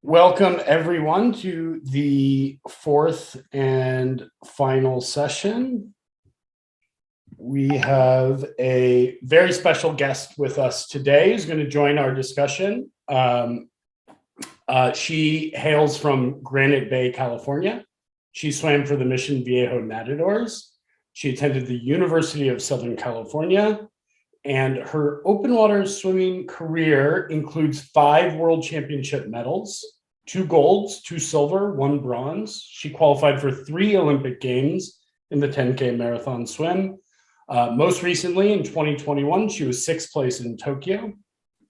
Welcome everyone to the fourth and final session. We have a very special guest with us today who's going to join our discussion. She hails from Granite Bay, California. She swam for the Mission Viejo Matadors. She attended the University of Southern California, and her open water swimming career includes 5 world championship medals, 2 golds, 2 silver, 1 bronze. She qualified for 3 Olympic Games in the 10K marathon swim. Most recently, in 2021, she was 6th place in Tokyo.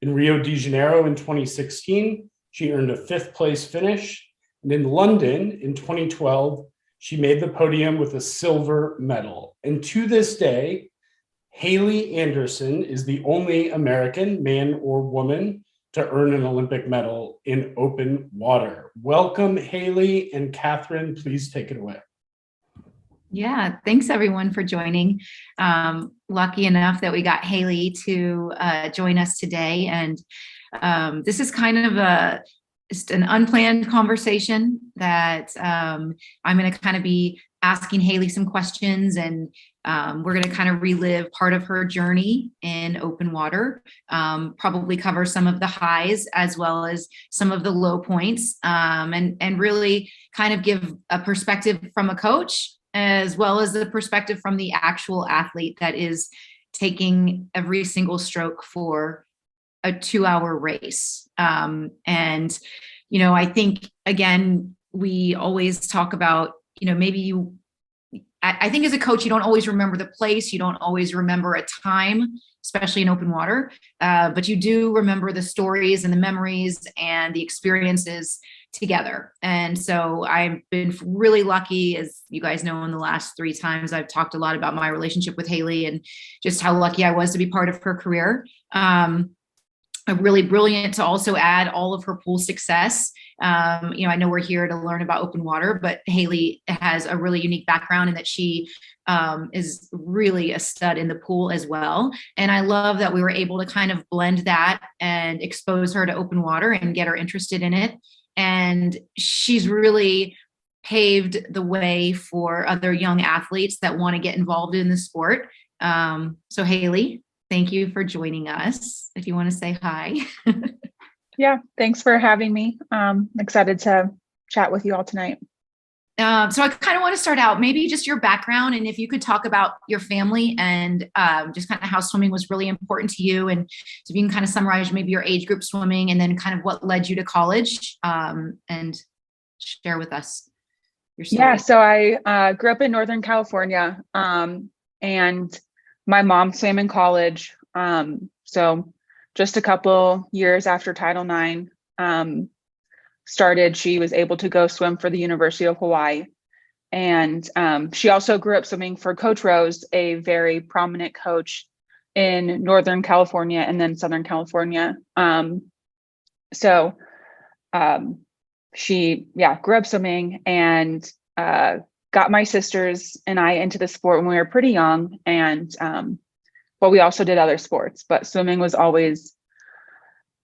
In Rio de Janeiro in 2016, she earned a 5th place finish. And in London in 2012, she made the podium with a silver medal. And to this day, Haley Anderson is the only American, man or woman, to earn an Olympic medal in open water. Welcome, Haley, and Catherine, please take it away. Yeah, thanks everyone for joining. Lucky enough that we got Haley to join us today. And this is kind of just an unplanned conversation that I'm going to kind of be asking Haley some questions, and we're going to kind of relive part of her journey in open water, probably cover some of the highs as well as some of the low points, and really kind of give a perspective from a coach as well as the perspective from the actual athlete that is taking every single stroke for a 2-hour race. And, I think, again, we always talk about, maybe I think as a coach, you don't always remember the place. You don't always remember a time, especially in open water, but you do remember the stories and the memories and the experiences together. And so I've been really lucky, as you guys know, in the last 3 times, I've talked a lot about my relationship with Haley and just how lucky I was to be part of her career. Really brilliant to also add all of her pool success. I know we're here to learn about open water, but Haley has a really unique background in that she is really a stud in the pool as well. And I love that we were able to kind of blend that and expose her to open water and get her interested in it. And she's really paved the way for other young athletes that want to get involved in the sport. So Haley, thank you for joining us. If you want to say hi. Yeah, thanks for having me. Excited to chat with you all tonight. So I kind of want to start out, maybe just your background, and if you could talk about your family and just kind of how swimming was really important to you, and if you can kind of summarize maybe your age group swimming and then kind of what led you to college, and share with us your story. Yeah, so I grew up in Northern California, and my mom swam in college. So just a couple years after Title IX started, she was able to go swim for the University of Hawaii. And she also grew up swimming for Coach Rose, a very prominent coach in Northern California and then Southern California. So she grew up swimming and got my sisters and I into the sport when we were pretty young. And but we also did other sports, but swimming was always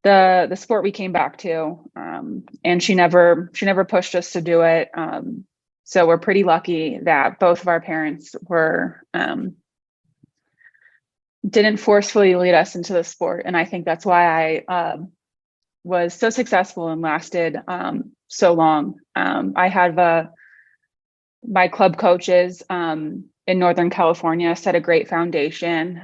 the sport we came back to. And she never pushed us to do it. So we're pretty lucky that both of our parents were didn't forcefully lead us into the sport. And I think that's why I was so successful and lasted so long. I had my club coaches in Northern California set a great foundation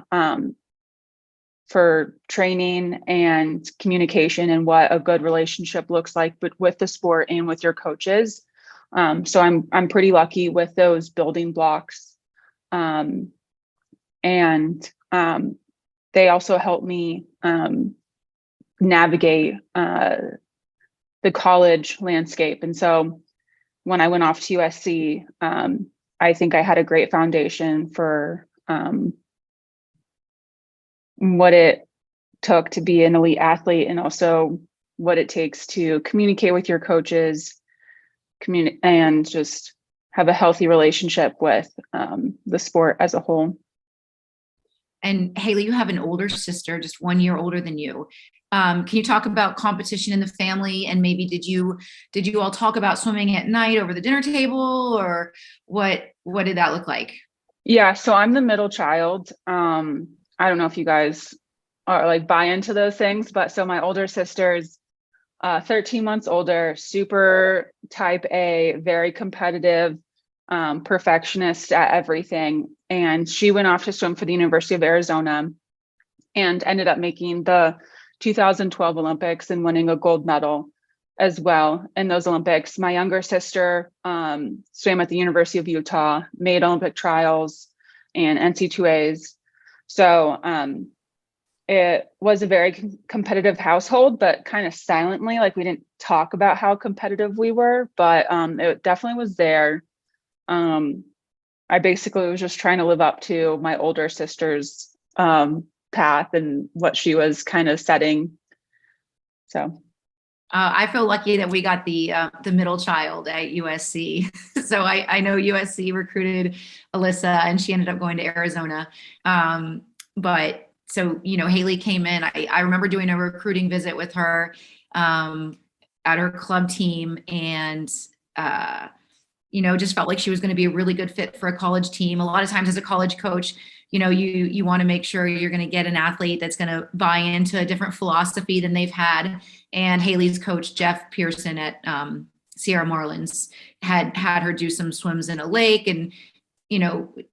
for training and communication and what a good relationship looks like, but with the sport and with your coaches. So I'm pretty lucky with those building blocks. And they also helped me navigate the college landscape. And so when I went off to USC, I think I had a great foundation for what it took to be an elite athlete, and also what it takes to communicate with your coaches, and just have a healthy relationship with the sport as a whole. And Haley, you have an older sister, just 1 year older than you. Can you talk about competition in the family, and maybe did you all talk about swimming at night over the dinner table, or what did that look like? Yeah, so I'm the middle child. I don't know if you guys are like buy into those things, but so my older sister's 13 months older, super type A, very competitive, perfectionist at everything. And she went off to swim for the University of Arizona and ended up making the 2012 Olympics and winning a gold medal as well in those Olympics. My younger sister swam at the University of Utah, made Olympic trials and NC2As. So it was a very competitive household, but kind of silently, like we didn't talk about how competitive we were, but it definitely was there. I basically was just trying to live up to my older sister's path and what she was kind of setting. So I feel lucky that we got the middle child at USC. So I know USC recruited Alyssa, and she ended up going to Arizona. But so, Haley came in. I remember doing a recruiting visit with her at her club team, and just felt like she was going to be a really good fit for a college team. A lot of times as a college coach, you want to make sure you're going to get an athlete that's going to buy into a different philosophy than they've had. And Haley's coach, Jeff Pearson at Sierra Marlins, had her do some swims in a lake. And,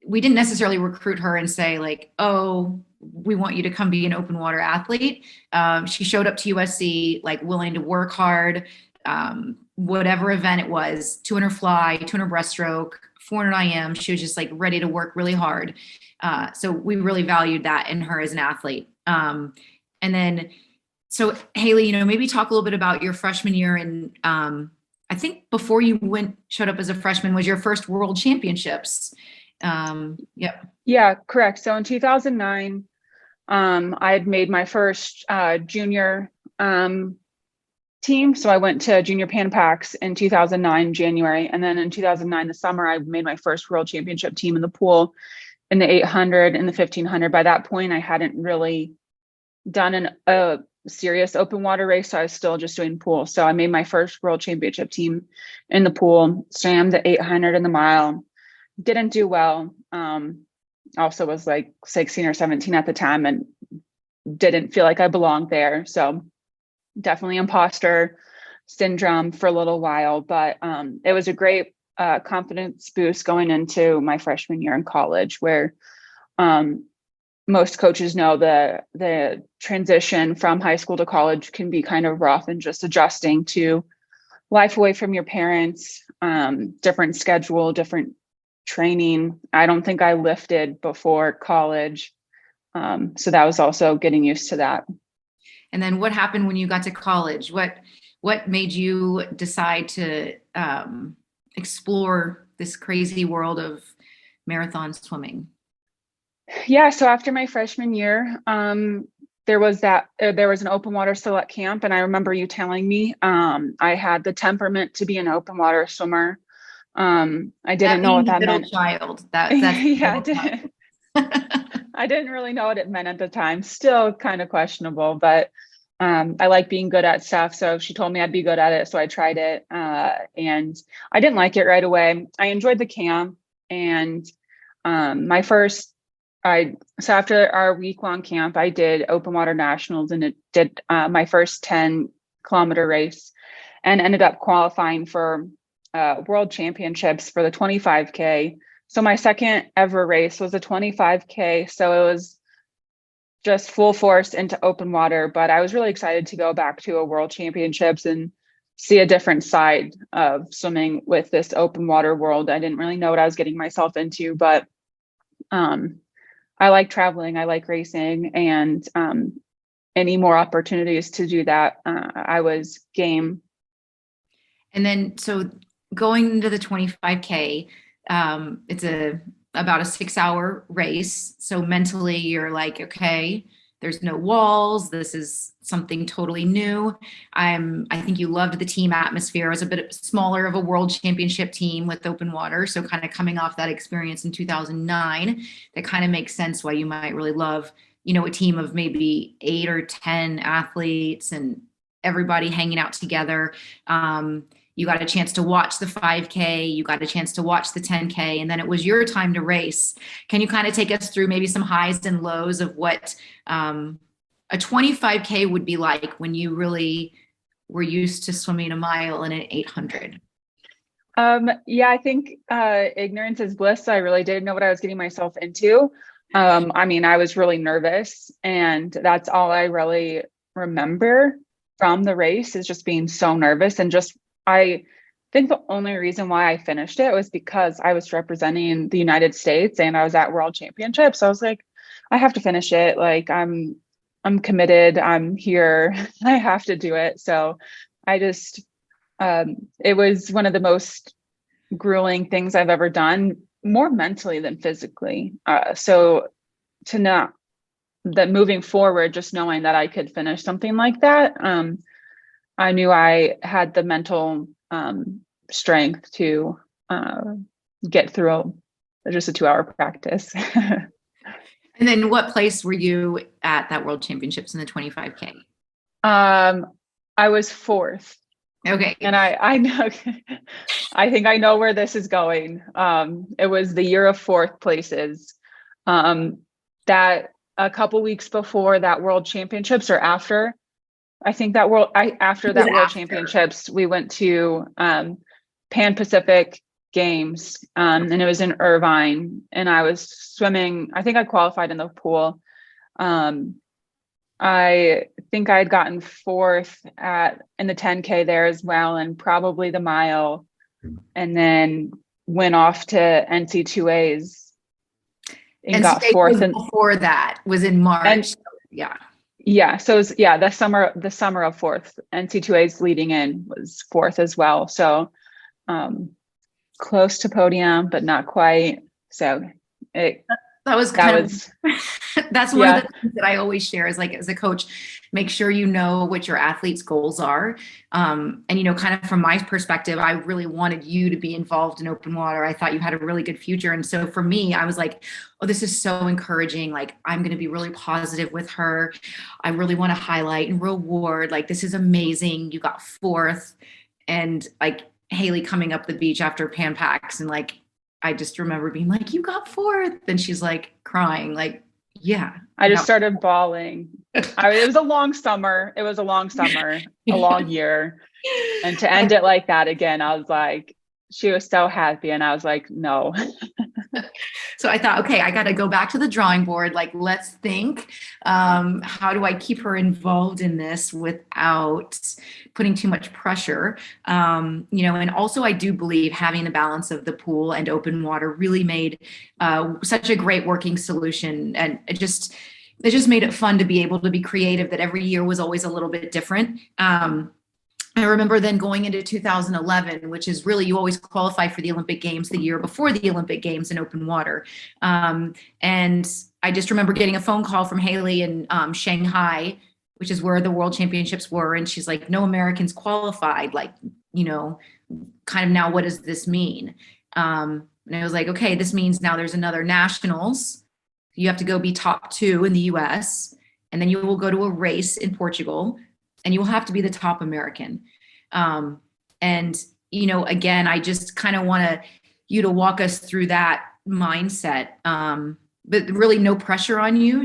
we didn't necessarily recruit her and say like, oh, we want you to come be an open water athlete. She showed up to USC, like willing to work hard, whatever event it was, 200 fly, 200 breaststroke, 400 IM. She was just like ready to work really hard. So we really valued that in her as an athlete. And then, so Haley, maybe talk a little bit about your freshman year. And I think before you showed up as a freshman was your first World Championships. Yep. Yeah, correct. So in 2009, I had made my first junior team. So I went to Junior Pan Pacs in 2009, January. And then in 2009, the summer, I made my first World Championship team in the pool in the 800 and the 1500. By that point, I hadn't really done a serious open water race. So I was still just doing pool. So I made my first World Championship team in the pool, swam the 800 and the mile. Didn't do well. Also was like 16 or 17 at the time and didn't feel like I belonged there. So definitely imposter syndrome for a little while, but it was a great confidence boost going into my freshman year in college, where most coaches know the transition from high school to college can be kind of rough, and just adjusting to life away from your parents, different schedule, different training. I don't think I lifted before college. So that was also getting used to that. And then what happened when you got to college? What made you decide to explore this crazy world of marathon swimming? Yeah, so after my freshman year, there was an open water select camp, and I remember you telling me I had the temperament to be an open water swimmer. I didn't know what that meant. Child, that's yeah, I didn't really know what it meant at the time. Still kind of questionable, but I like being good at stuff. So she told me I'd be good at it. So I tried it. And I didn't like it right away. I enjoyed the camp. And so after our week-long camp, I did open water nationals, and it did my first 10-kilometer race, and ended up qualifying for world championships for the 25K. So my second ever race was a 25K. So it was just full force into open water, but I was really excited to go back to a world championships and see a different side of swimming with this open water world. I didn't really know what I was getting myself into, but I like traveling, I like racing, and any more opportunities to do that, I was game. And then, so going into the 25K, it's about a 6-hour race. So mentally you're like, okay, there's no walls. This is something totally new. I think you loved the team atmosphere. It was a bit smaller of a world championship team with open water. So kind of coming off that experience in 2009, that kind of makes sense why you might really love, a team of maybe 8 or 10 athletes and everybody hanging out together. You got a chance to watch the 5K, you got a chance to watch the 10K, and then it was your time to race. Can you kind of take us through maybe some highs and lows of what a 25K would be like when you really were used to swimming a mile and an 800? Yeah, I think ignorance is bliss. I really didn't know what I was getting myself into. I mean, I was really nervous, and that's all I really remember from the race, is just being so nervous. And just, I think the only reason why I finished it was because I was representing the United States and I was at World Championships. So I was like, I have to finish it. Like, I'm committed. I'm here. I have to do it. So I just, it was one of the most grueling things I've ever done, more mentally than physically. So to not, that moving forward, just knowing that I could finish something like that, I knew I had the mental strength to get through just a 2-hour practice. And then what place were you at that World Championships in the 25K? I was 4th. Okay. And I know, I think I know where this is going. It was the year of 4th places. That a couple weeks before that World Championships, or after, I think that after that World Championships, we went to Pan Pacific Games, and it was in Irvine, and I was swimming. I think I qualified in the pool. I think I had gotten 4th in the 10K there as well, and probably the mile, and then went off to NC2As and got 4th. And before that was in March. Yeah. So it was, the summer of 4th. NC2As leading in was 4th as well. So close to podium, but not quite. So that's one of the things that I always share is, like, as a coach, make sure you know what your athlete's goals are. And, kind of from my perspective, I really wanted you to be involved in open water. I thought you had a really good future. And so for me, I was like, oh, this is so encouraging. Like, I'm going to be really positive with her. I really want to highlight and reward. Like, this is amazing. You got 4th. And like Haley coming up the beach after Pan Pacs, and like, I just remember being like, you got 4th. And she's like crying, like, yeah. I just started bawling. It was a long summer. A long year. And to end it like that again, I was like, she was so happy. And I was like, no. So I thought, okay, I got to go back to the drawing board. Like, let's think, how do I keep her involved in this without putting too much pressure? And also I do believe having the balance of the pool and open water really made such a great working solution. And it just made it fun to be able to be creative, that every year was always a little bit different. I remember then going into 2011, which is really, you always qualify for the Olympic Games the year before the Olympic Games in open water. And I just remember getting a phone call from Haley in Shanghai, which is where the World Championships were. And she's like, no Americans qualified. Like, kind of, now what does this mean? And I was like, okay, this means now there's another nationals. You have to go be top 2 in the US, and then you will go to a race in Portugal, and you will have to be the top American. Again, I just kind of want you to walk us through that mindset. But really no pressure on you.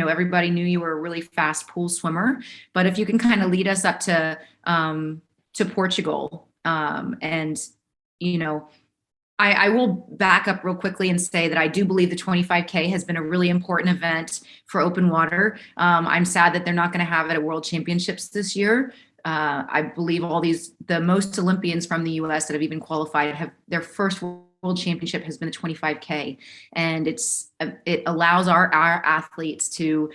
Everybody knew you were a really fast pool swimmer, but if you can kind of lead us up to Portugal. I will back up real quickly and say that I do believe the 25K has been a really important event for open water. I'm sad that they're not going to have it at World Championships this year. I believe the most Olympians from the US that have even qualified have their first World Championship has been the 25K. And it allows our athletes to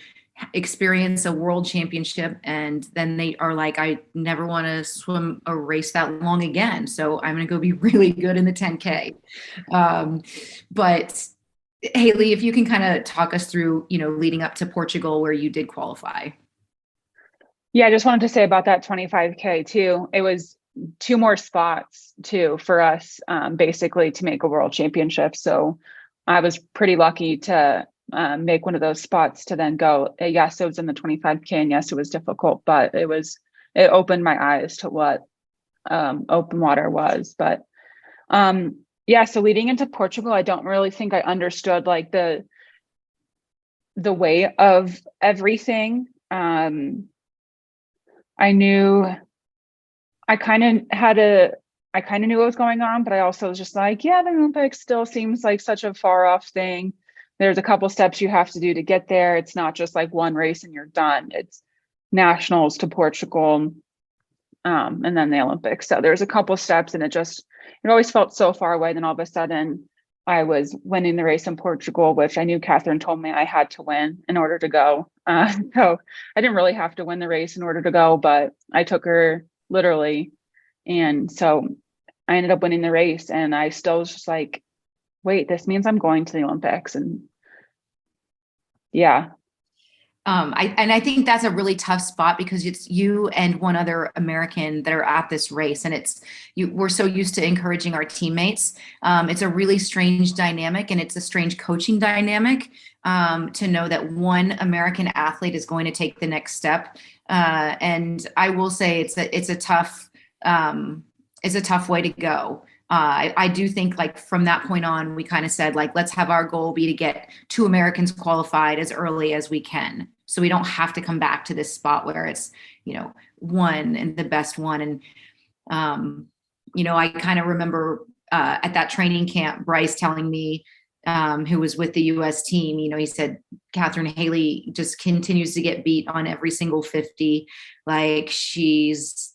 experience a world championship, and then they are like, I never want to swim a race that long again, so I'm going to go be really good in the 10K. But Haley, if you can kind of talk us through, leading up to Portugal where you did qualify. Yeah, I just wanted to say about that 25K too. It was 2 more spots too for us, basically to make a world championship. So I was pretty lucky to make one of those spots to then go. Yes, it was in the 25K, and yes, it was difficult, but it opened my eyes to what open water was. But yeah, so leading into Portugal, I don't really think I understood like the weight of everything. I kind of knew what was going on, but I also was just like, yeah, the Olympics still seems like such a far off thing. There's a couple steps you have to do to get there. It's not just like one race and you're done. It's nationals to Portugal, and then the Olympics. So there's a couple steps, and it always felt so far away. Then all of a sudden I was winning the race in Portugal, which I knew Catherine told me I had to win in order to go. So I didn't really have to win the race in order to go, but I took her literally. And so I ended up winning the race, and I still was just like, wait, this means I'm going to the Olympics. And yeah. I think that's a really tough spot because it's you and one other American that are at this race, and we're so used to encouraging our teammates. It's a really strange dynamic, and it's a strange coaching dynamic to know that one American athlete is going to take the next step. And I will say it's a tough way to go. I do think like from that point on, we kind of said like, let's have our goal be to get 2 Americans qualified as early as we can. So we don't have to come back to this spot where it's, one and the best one. And, I kind of remember at that training camp, Bryce telling me, who was with the US team, he said, Catherine Haley just continues to get beat on every single 50. Like she's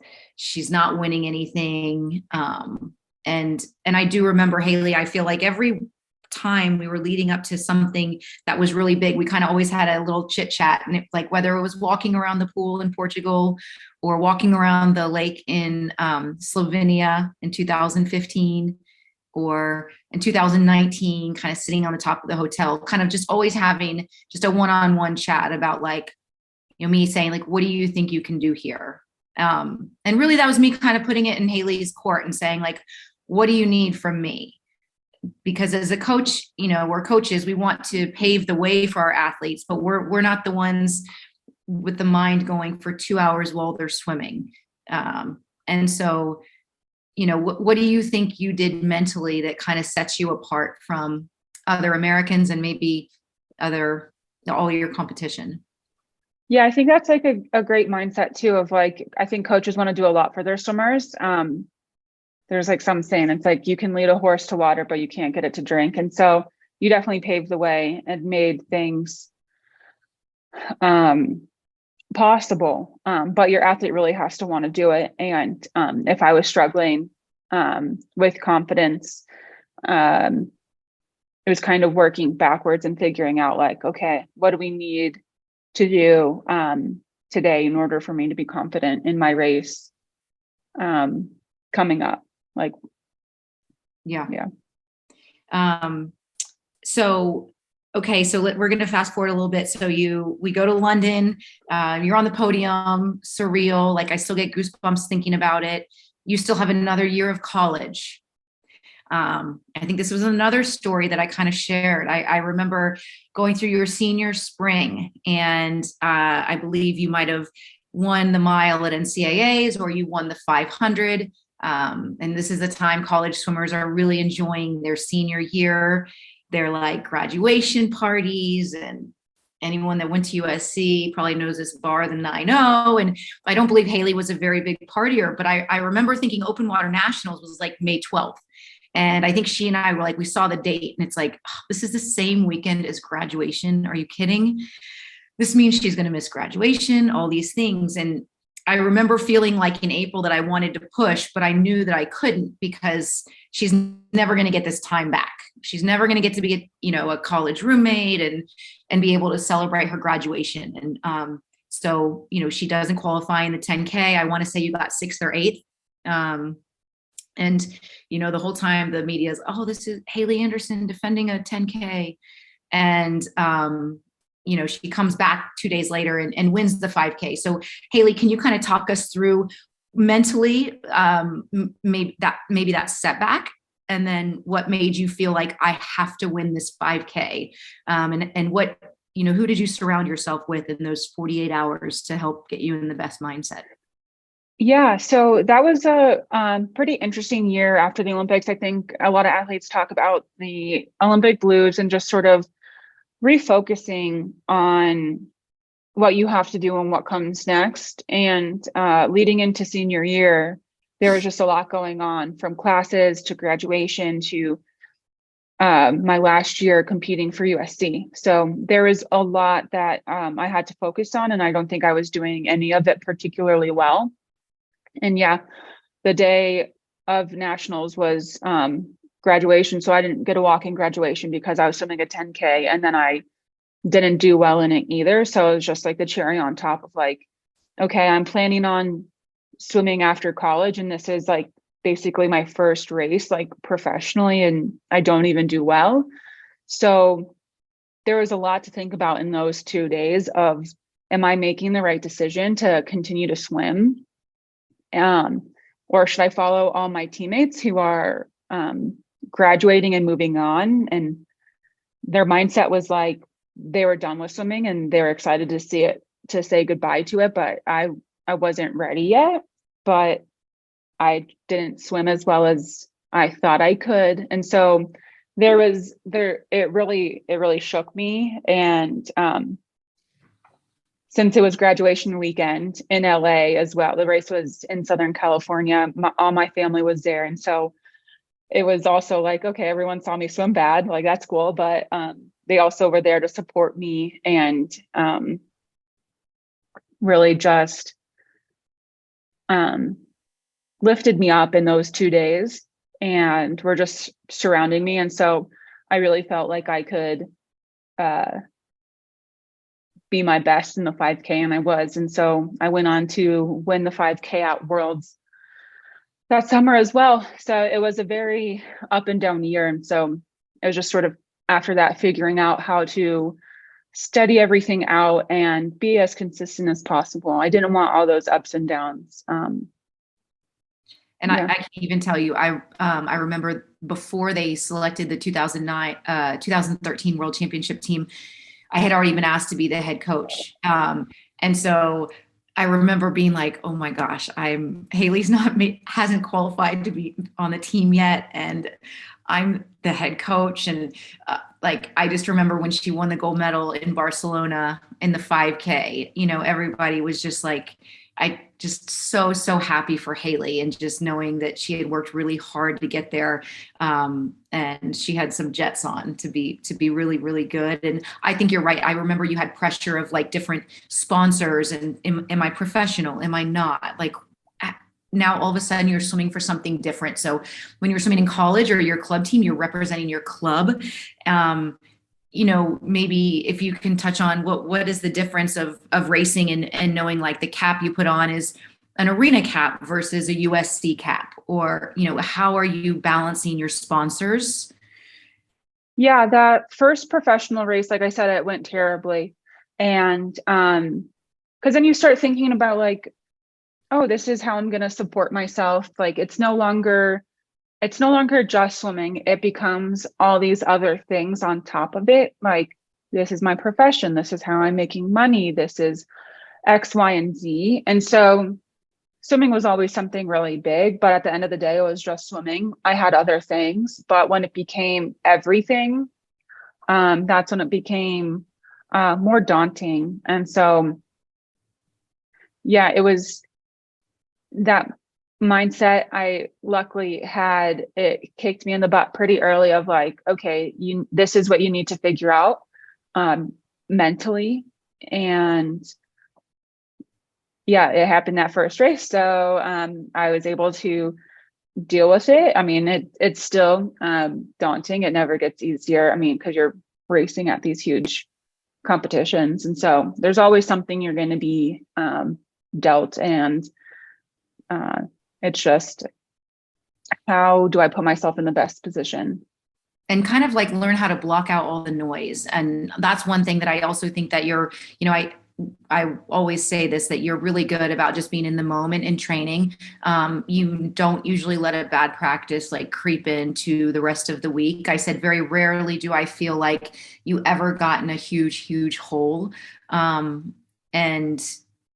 not winning anything. And I do remember Haley, I feel like every time we were leading up to something that was really big, we kind of always had a little chit chat, and like whether it was walking around the pool in Portugal or walking around the lake in Slovenia in 2015 or in 2019, kind of sitting on the top of the hotel, kind of just always having just a one-on-one chat about like, me saying like, what do you think you can do here? And really that was me kind of putting it in Haley's court and saying like, what do you need from me? Because as a coach, we're coaches, we want to pave the way for our athletes, but we're not the ones with the mind going for 2 hours while they're swimming. And so, what do you think you did mentally that kind of sets you apart from other Americans and maybe all your competition? Yeah, I think that's like a great mindset too, of like, I think coaches want to do a lot for their swimmers. There's like some saying, it's like you can lead a horse to water, but you can't get it to drink. And so you definitely paved the way and made things possible. But your athlete really has to want to do it. And if I was struggling with confidence, it was kind of working backwards and figuring out like, okay, what do we need to do today in order for me to be confident in my race coming up? Like, yeah. So, okay. So we're going to fast forward a little bit. So we go to London, you're on the podium, surreal. Like I still get goosebumps thinking about it. You still have another year of college. I think this was another story that I kind of shared. I remember going through your senior spring, and I believe you might have won the mile at NCAAs or you won the 500. And this is the time college swimmers are really enjoying their senior year. They're like graduation parties, and anyone that went to USC probably knows this bar, the 9-0. And I don't believe Haley was a very big partier, but I remember thinking Open Water Nationals was like May 12th. And I think she and I were like, we saw the date and it's like, oh, this is the same weekend as graduation. Are you kidding? This means she's going to miss graduation, all these things. And I remember feeling like in April that I wanted to push, but I knew that I couldn't because she's never going to get this time back. She's never going to get to be, a college roommate and be able to celebrate her graduation. And so, she doesn't qualify in the 10K. I want to say you got 6th or 8th. And, the whole time the media is, oh, this is Haley Anderson defending a 10K. And, she comes back 2 days later and wins the 5K. So Haley, can you kind of talk us through mentally, maybe that setback And then what made you feel like I have to win this 5K? And what, who did you surround yourself with in those 48 hours to help get you in the best mindset? Yeah, so that was a pretty interesting year after the Olympics. I think a lot of athletes talk about the Olympic blues and just sort of refocusing on what you have to do and what comes next. And leading into senior year, there was just a lot going on, from classes to graduation to my last year competing for USC. So there was a lot that I had to focus on, and I don't think I was doing any of it particularly well. And yeah, the day of nationals was graduation. So I didn't get a walk in graduation because I was swimming a 10K, and then I didn't do well in it either. So it was just like the cherry on top of like, okay, I'm planning on swimming after college, and this is like basically my first race like professionally, and I don't even do well. So there was a lot to think about in those 2 days of, am I making the right decision to continue to swim? Or should I follow all my teammates who are graduating and moving on? And their mindset was like, they were done with swimming and they were excited to see it, to say goodbye to it. But I wasn't ready yet, but I didn't swim as well as I thought I could. And so it really shook me. And since it was graduation weekend in LA as well, the race was in Southern California, all my family was there. And so it was also like, okay, everyone saw me swim bad, like that's cool. But they also were there to support me and really just lifted me up in those 2 days and were just surrounding me. And so I really felt like I could be my best in the 5K, and I was. And so I went on to win the 5K at Worlds that summer as well. So it was a very up and down year. And so it was just sort of after that, figuring out how to study everything out and be as consistent as possible. I didn't want all those ups and downs. And I can even tell you, I remember before they selected the 2013 World Championship team, I had already been asked to be the head coach. And so I remember being like, oh my gosh, Haley's hasn't qualified to be on the team yet. And I'm the head coach. And I just remember when she won the gold medal in Barcelona in the 5K, everybody was just like, I just so happy for Haley, and just knowing that she had worked really hard to get there. And she had some jets on to be really, really good. And I think you're right. I remember you had pressure of like different sponsors and am I professional? Am I not? Like now all of a sudden you're swimming for something different. So when you're swimming in college or your club team, you're representing your club. Maybe if you can touch on what is the difference of racing and knowing like the cap you put on is an arena cap versus a USC cap, or, how are you balancing your sponsors? Yeah, that first professional race, like I said, it went terribly. And because then you start thinking about like, oh, this is how I'm going to support myself. Like it's no longer just swimming. It becomes all these other things on top of it. Like, this is my profession. This is how I'm making money. This is X, Y, and Z. And so swimming was always something really big, but at the end of the day, it was just swimming. I had other things, but when it became everything, that's when it became more daunting. And so, yeah, it was that mindset. I luckily had it kicked me in the butt pretty early of like, okay, this is what you need to figure out mentally. And yeah, it happened that first race. So I was able to deal with it. I mean, it's still daunting. It never gets easier. I mean, because you're racing at these huge competitions. And so there's always something you're going to be dealt. And it's just, how do I put myself in the best position? And kind of like learn how to block out all the noise. And that's one thing that I also think that I always say this, that you're really good about just being in the moment in training. You don't usually let a bad practice like creep into the rest of the week. I said very rarely do I feel like you ever got in a huge hole. And,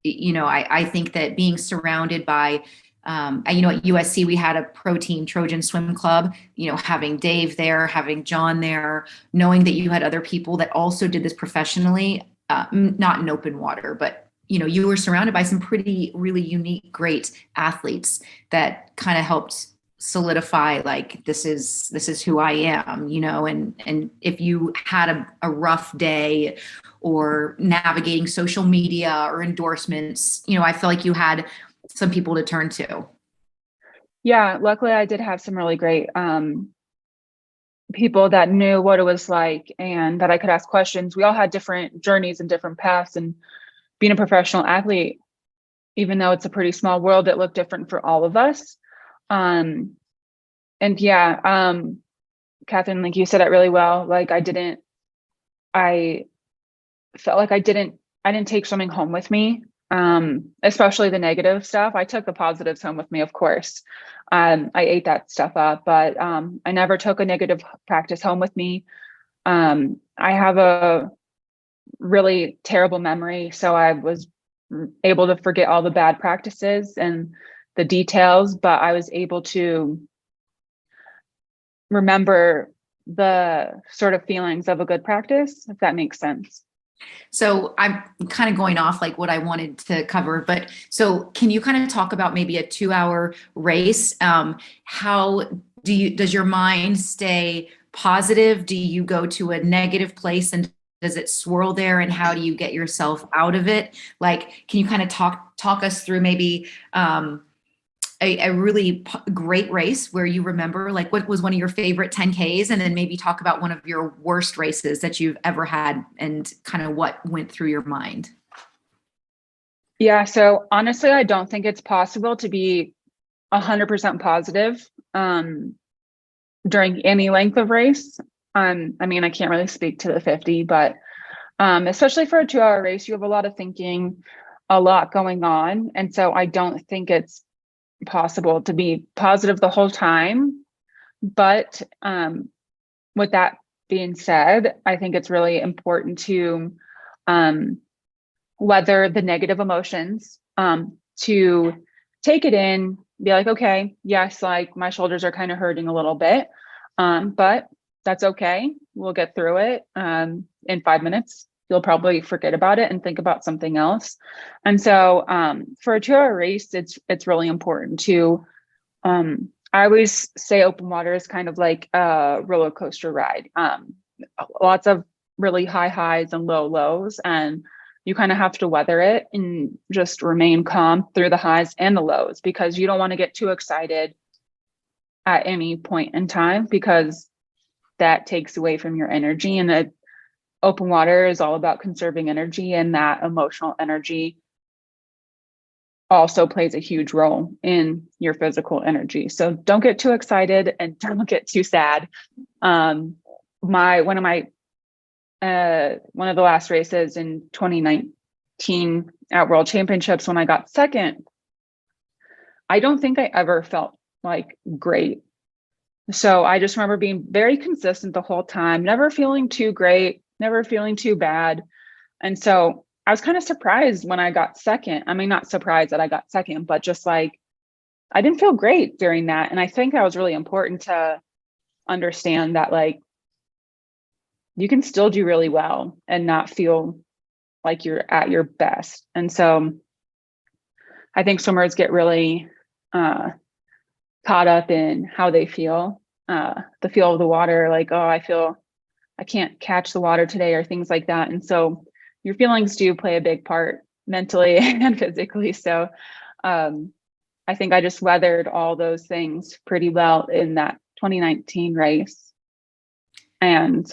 I think that being surrounded by, at USC, we had a pro team Trojan swim club, having Dave there, having John there, knowing that you had other people that also did this professionally, not in open water, but you were surrounded by some pretty really unique, great athletes that kind of helped solidify like this is who I am, and if you had a rough day or navigating social media or endorsements, I feel like you had some people to turn to. Yeah, luckily I did have some really great people that knew what it was like and that I could ask questions. We all had different journeys and different paths, and being a professional athlete, even though it's a pretty small world, it looked different for all of us. And yeah, Catherine, like you said it really well. Like I felt like I didn't take swimming home with me. Especially the negative stuff. I took the positives home with me, of course. I ate that stuff up, but I never took a negative practice home with me. I have a really terrible memory, so I was able to forget all the bad practices and the details, but I was able to remember the sort of feelings of a good practice, if that makes sense. So I'm kind of going off like what I wanted to cover, but so can you kind of talk about maybe a 2-hour race? How does your mind stay positive? Do you go to a negative place and does it swirl there? And how do you get yourself out of it? Like, can you kind of talk us through maybe, a really great race where you remember, like what was one of your favorite 10Ks, and then maybe talk about one of your worst races that you've ever had and kind of what went through your mind? Yeah, so honestly, I don't think it's possible to be 100% positive during any length of race. I mean, I can't really speak to the 50, but especially for a 2-hour race, you have a lot of thinking, a lot going on. And so I don't think it's possible to be positive the whole time. But with that being said, I think it's really important to weather the negative emotions, to take it in, be like, okay, yes, like my shoulders are kind of hurting a little bit, but that's okay. We'll get through it. In 5 minutes, you'll probably forget about it and think about something else. And so for a 2-hour race, it's really important to, I always say open water is kind of like a roller coaster ride. Lots of really high highs and low lows, and you kind of have to weather it and just remain calm through the highs and the lows, because you don't want to get too excited at any point in time, because that takes away from your energy. And the open water is all about conserving energy, and that emotional energy also plays a huge role in your physical energy. So don't get too excited and don't get too sad. One of the last races in 2019 at World Championships, when I got second, I don't think I ever felt like great. So I just remember being very consistent the whole time, never feeling too great, never feeling too bad. And so I was kind of surprised when I got second. I mean, not surprised that I got second, but just like, I didn't feel great during that. And I think that was really important to understand that, like, you can still do really well and not feel like you're at your best. And so I think swimmers get really caught up in how they feel, the feel of the water, like, oh, I feel I can't catch the water today, or things like that. And so your feelings do play a big part mentally and physically. So I think I just weathered all those things pretty well in that 2019 race. And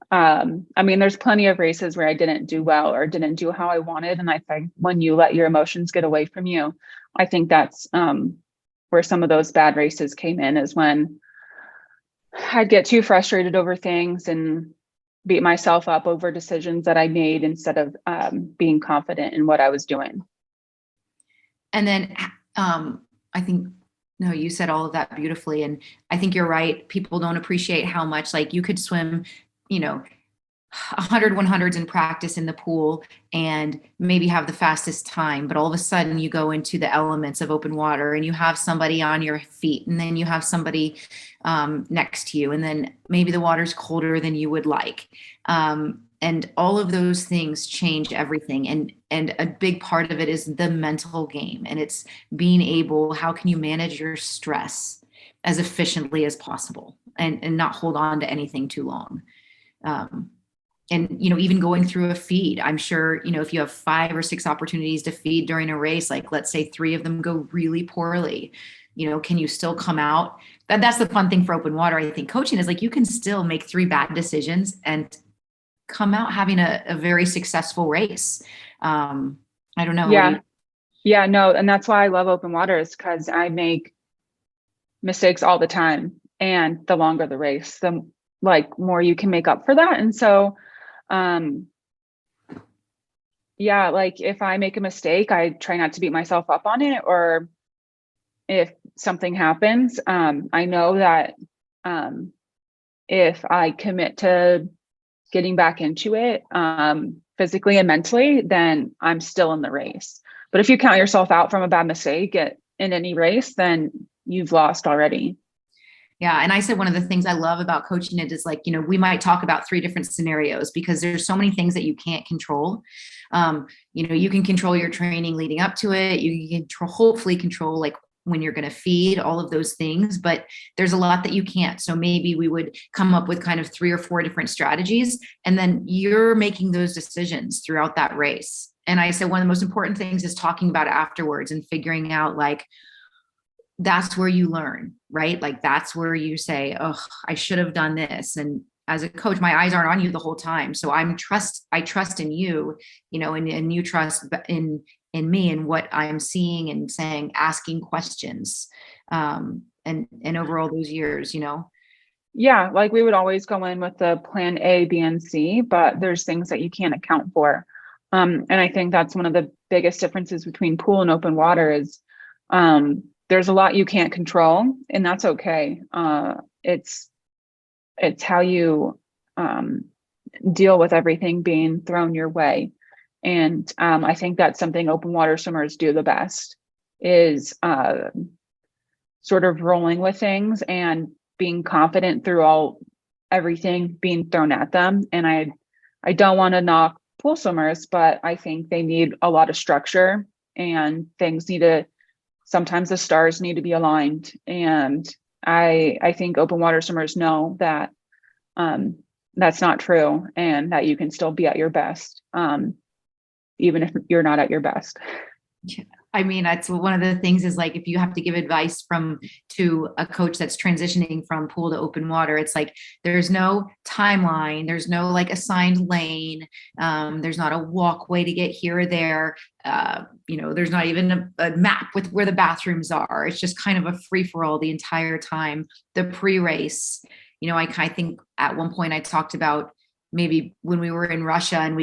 I mean, there's plenty of races where I didn't do well or didn't do how I wanted. And I think when you let your emotions get away from you, I think that's where some of those bad races came in, is when I'd get too frustrated over things and beat myself up over decisions that I made instead of being confident in what I was doing. And then I think, no, you said all of that beautifully. And I think you're right. People don't appreciate how much, like, you could swim, 100 100s in practice in the pool and maybe have the fastest time, but all of a sudden you go into the elements of open water and you have somebody on your feet, and then you have somebody next to you, and then maybe the water's colder than you would like, and all of those things change everything. And a big part of it is the mental game, and it's being able, how can you manage your stress as efficiently as possible, and not hold on to anything too long. And even going through a feed, I'm sure, if you have 5 or 6 opportunities to feed during a race, like, let's say 3 of them go really poorly, can you still come out? That's the fun thing for open water. I think coaching is, like, you can still make 3 bad decisions and come out having a very successful race. I don't know. Yeah, no. And that's why I love open water, is because I make mistakes all the time. And the longer the race, the more you can make up for that. And so, if I make a mistake, I try not to beat myself up on it. Or if something happens, I know that if I commit to getting back into it, physically and mentally, then I'm still in the race. But if you count yourself out from a bad mistake in any race, then you've lost already. Yeah. And I said, one of the things I love about coaching it is, like, we might talk about 3 different scenarios, because there's so many things that you can't control. You can control your training leading up to it. You can hopefully control, like, when you're going to feed, all of those things, but there's a lot that you can't. So maybe we would come up with kind of 3 or 4 different strategies, and then you're making those decisions throughout that race. And I said, one of the most important things is talking about it afterwards and figuring out, like, that's where you learn, right? Like, that's where you say, oh, I should have done this. And as a coach, my eyes aren't on you the whole time. So I trust in you, and you trust in me and what I'm seeing and saying, asking questions, and over all those years, Yeah. Like, we would always go in with the plan A, B, and C, but there's things that you can't account for. And I think that's one of the biggest differences between pool and open water is, there's a lot you can't control, and that's okay. It's how you deal with everything being thrown your way. And I think that's something open water swimmers do the best, is sort of rolling with things and being confident through everything being thrown at them. And I don't want to knock pool swimmers, but I think they need a lot of structure, and sometimes the stars need to be aligned. And I think open water swimmers know that that's not true, and that you can still be at your best, even if you're not at your best. Yeah. I mean, that's one of the things is, like, if you have to give advice to a coach that's transitioning from pool to open water, it's like, there's no timeline. There's no, like, assigned lane. There's not a walkway to get here or there. There's not even a map with where the bathrooms are. It's just kind of a free for all the entire time. The pre-race, I think at one point I talked about maybe when we were in Russia and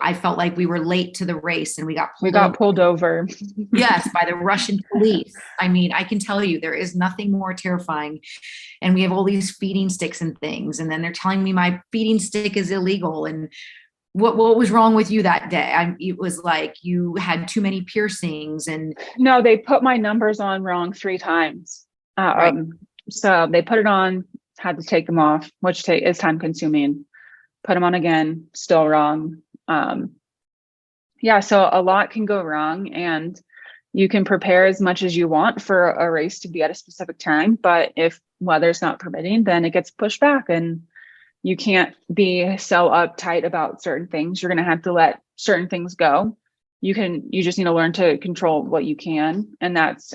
I felt like we were late to the race and we got pulled over. Yes, by the Russian police. I mean, I can tell you, there is nothing more terrifying. And we have all these feeding sticks and things. And then they're telling me my feeding stick is illegal. And what was wrong with you that day? It was like you had too many piercings. And no, they put my numbers on wrong 3 times. Right. So they put it on, had to take them off, which is time consuming. Put them on again, still wrong. So a lot can go wrong, and you can prepare as much as you want for a race to be at a specific time, but if weather's not permitting, then it gets pushed back, and you can't be so uptight about certain things. You're going to have to let certain things go. You just need to learn to control what you can, and that's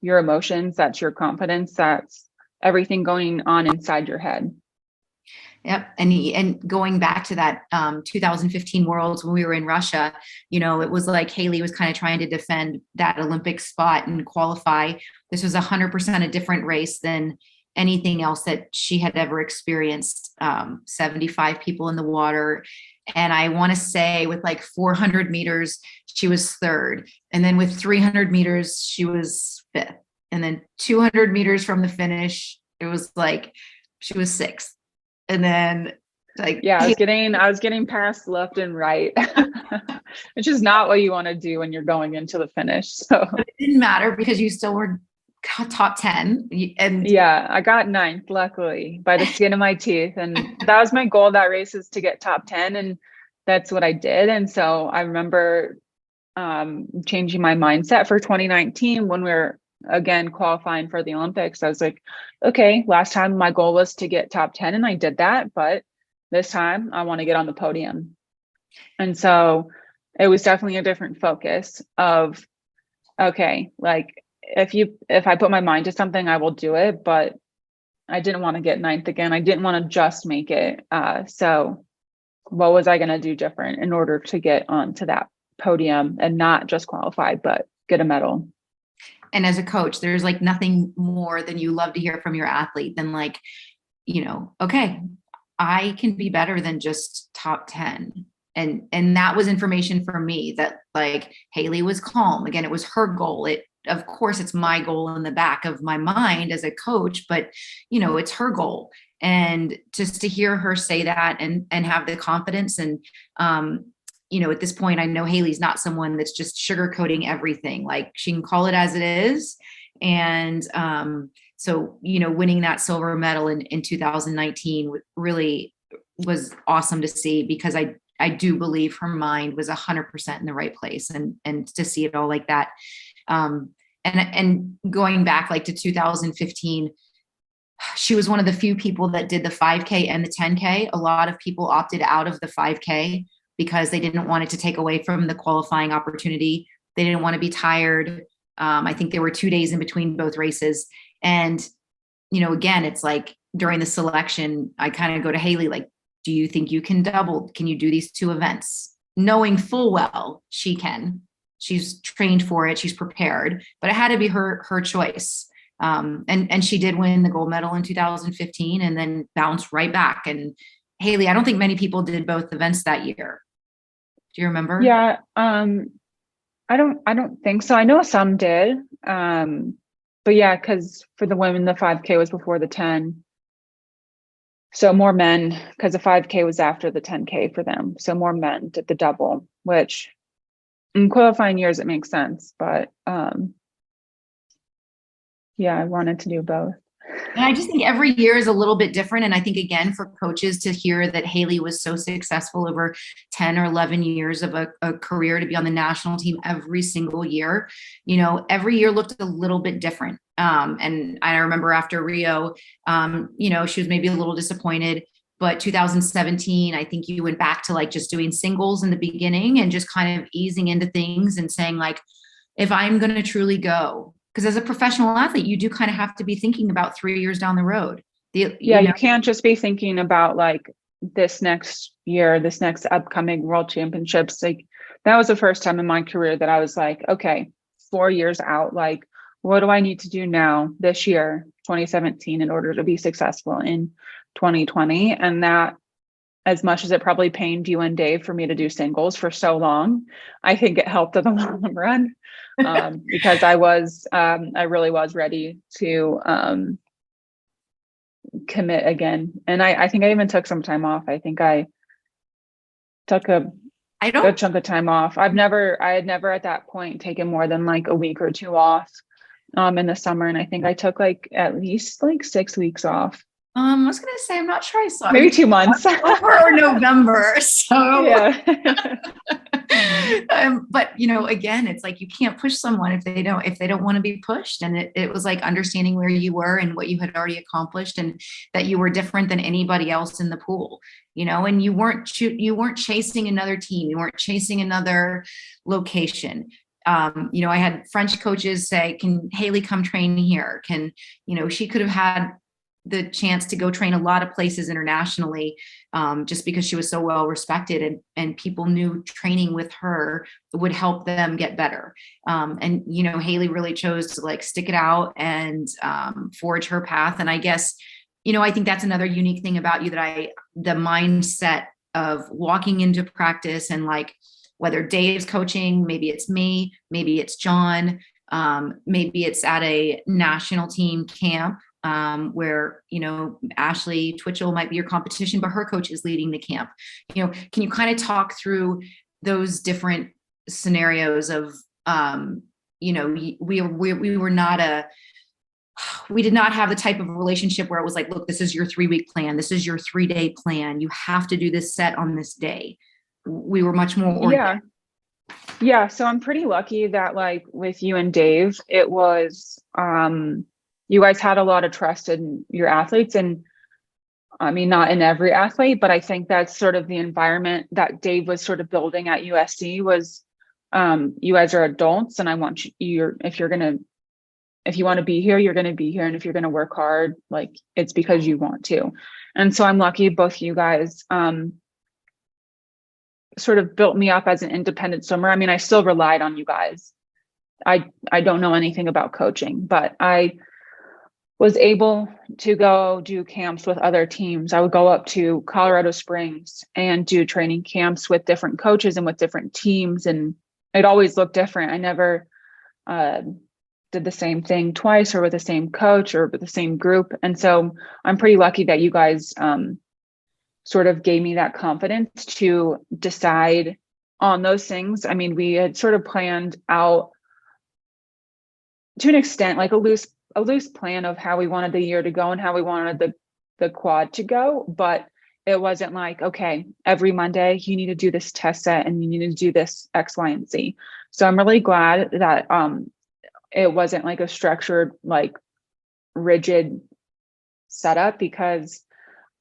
your emotions, that's your confidence, that's everything going on inside your head. Yep. And going back to that 2015 Worlds when we were in Russia, it was like Haley was kind of trying to defend that Olympic spot and qualify. This was 100% a different race than anything else that she had ever experienced. 75 people in the water. And I want to say with like 400 meters, she was third. And then with 300 meters, she was fifth. And then 200 meters from the finish, it was like she was sixth. And then like, yeah, I was getting passed left and right, which is not what you want to do when you're going into the finish. So it didn't matter because you still were top 10. And yeah, I got ninth, luckily, by the skin of my teeth. And that was my goal that race, is to get top 10. And that's what I did. And so I remember changing my mindset for 2019 when we were again qualifying for the Olympics. I was like, okay, last time my goal was to get top 10 and I did that, but this time I want to get on the podium. And so it was definitely a different focus of, okay, like if I put my mind to something, I will do it, but I didn't want to get ninth again. I didn't want to just make it. So what was I going to do different in order to get onto that podium and not just qualify, but get a medal? And as a coach, there's like nothing more than you love to hear from your athlete than like, okay, I can be better than just top 10. And that was information for me that like Haley was calm. Again, it was her goal. Of course, it's my goal in the back of my mind as a coach, but it's her goal. And just to hear her say that and have the confidence and, at this point, I know Haley's not someone that's just sugarcoating everything. Like she can call it as it is. And so, winning that silver medal in 2019 really was awesome to see, because I do believe her mind was 100% in the right place, and to see it all like that. And going back like to 2015, she was one of the few people that did the 5K and the 10K. A lot of people opted out of the 5K because they didn't want it to take away from the qualifying opportunity. They didn't want to be tired. I think there were 2 days in between both races. And, again, it's like during the selection, I kind of go to Haley, like, do you think you can double? Can you do these two events? Knowing full well she can. She's trained for it. She's prepared, but it had to be her choice. And she did win the gold medal in 2015 and then bounced right back. And Haley, I don't think many people did both events that year. Do you remember? Yeah. I don't think so. I know some did. But yeah, because for the women, the 5K was before the 10. So more men, because the 5K was after the 10K for them. So more men did the double, which in qualifying years, it makes sense. But yeah, I wanted to do both. And I just think every year is a little bit different. And I think, again, for coaches to hear that Haley was so successful over 10 or 11 years of a career to be on the national team every single year, every year looked a little bit different. And I remember after Rio, she was maybe a little disappointed. But 2017, I think you went back to like just doing singles in the beginning and just kind of easing into things and saying like, if I'm going to truly go, because as a professional athlete, you do kind of have to be thinking about 3 years down the road. You can't just be thinking about like this next year, this next upcoming world championships. Like that was the first time in my career that I was like, okay, 4 years out, like what do I need to do now this year, 2017, in order to be successful in 2020? And that, as much as it probably pained you and Dave for me to do singles for so long, I think it helped in the long run. Because I really was ready to commit again. And I think I even took some time off. I think I took a good chunk of time off. I had never at that point taken more than like a week or two off in the summer. And I think I took like at least like 6 weeks off. I was going to say, I'm not sure I saw maybe 2 months. October or November. So yeah. But again, it's like you can't push someone if they don't want to be pushed. And it was like understanding where you were and what you had already accomplished, and that you were different than anybody else in the pool. And you weren't chasing another team, you weren't chasing another location. I had French coaches say, "Can Haley come train here?" She could have had the chance to go train a lot of places internationally, just because she was so well respected, and people knew training with her would help them get better. And, you know, Haley really chose to like stick it out and forge her path. And I guess, you know, I think that's another unique thing about you, that the mindset of walking into practice, and like, whether Dave's coaching, maybe it's me, maybe it's John, maybe it's at a national team camp, where, you know, Ashley Twitchell might be your competition, but her coach is leading the camp. You know, can you kind of talk through those different scenarios of, you know, we were not we did not have the type of relationship where it was like, look, this is your 3-week plan. This is your 3-day plan. You have to do this set on this day. We were much more organic. Yeah. So I'm pretty lucky that like with you and Dave, it was, you guys had a lot of trust in your athletes. And I mean, not in every athlete, but I think that's sort of the environment that Dave was sort of building at USC was, you guys are adults, and I want you, if you want to be here, you're going to be here. And if you're going to work hard, like, it's because you want to. And so I'm lucky both you guys, sort of built me up as an independent swimmer. I mean, I still relied on you guys. I don't know anything about coaching, but I was able to go do camps with other teams. I would go up to Colorado Springs and do training camps with different coaches and with different teams. And it always looked different. I never did the same thing twice, or with the same coach, or with the same group. And so I'm pretty lucky that you guys sort of gave me that confidence to decide on those things. I mean, we had sort of planned out to an extent, like a loose plan of how we wanted the year to go and how we wanted the quad to go. But it wasn't like, okay, every Monday you need to do this test set and you need to do this X, Y, and Z. So I'm really glad that it wasn't like a structured, like rigid setup, because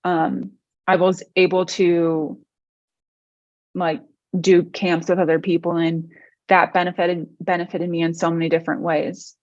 I was able to like do camps with other people, and that benefited me in so many different ways.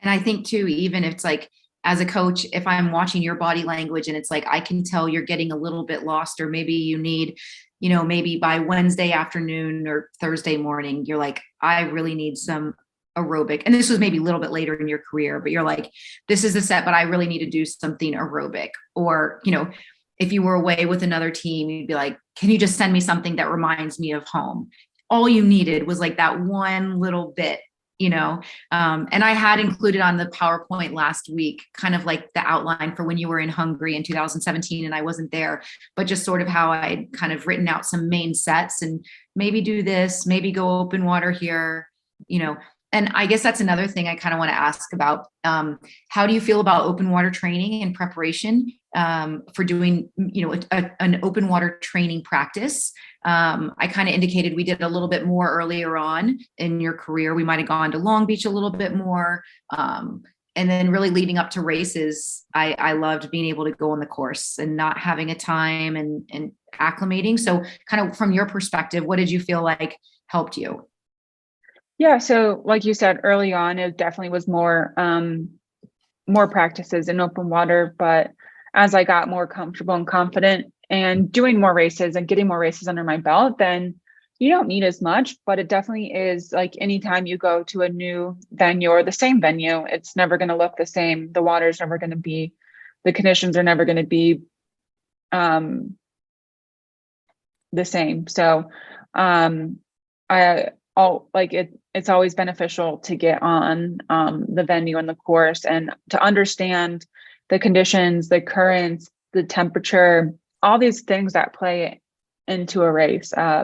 And I think too, even if it's like, as a coach, if I'm watching your body language and it's like, I can tell you're getting a little bit lost, or maybe you need, you know, maybe by Wednesday afternoon or Thursday morning, you're like, I really need some aerobic. And this was maybe a little bit later in your career, but you're like, this is the set, but I really need to do something aerobic. Or, you know, if you were away with another team, you'd be like, can you just send me something that reminds me of home? All you needed was like that one little bit, you know? And I had included on the PowerPoint last week, kind of like the outline for when you were in Hungary in 2017 and I wasn't there, but just sort of how I'd kind of written out some main sets and maybe do this, maybe go open water here, you know. And I guess that's another thing I kind of want to ask about. How do you feel about open water training and preparation for doing, you know, an open water training practice? I kind of indicated we did a little bit more earlier on in your career. We might have gone to Long Beach a little bit more. And then really leading up to races, I loved being able to go on the course and not having a time and acclimating. So kind of from your perspective, what did you feel like helped you? Yeah. So like you said early on, it definitely was more practices in open water. But as I got more comfortable and confident and doing more races and getting more races under my belt, then you don't need as much. But it definitely is like anytime you go to a new venue or the same venue, it's never going to look the same. The water's never going to be, the conditions are never going to be the same. So it's always beneficial to get on the venue and the course and to understand the conditions, the currents, the temperature, all these things that play into a race. Yeah,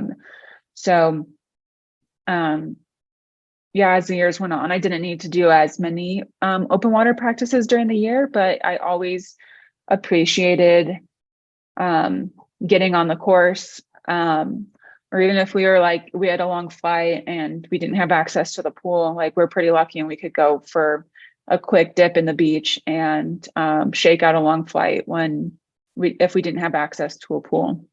as the years went on, I didn't need to do as many open water practices during the year, but I always appreciated getting on the course. Or even if we were like, we had a long flight and we didn't have access to the pool, like we're pretty lucky and we could go for a quick dip in the beach and shake out a long flight if we didn't have access to a pool.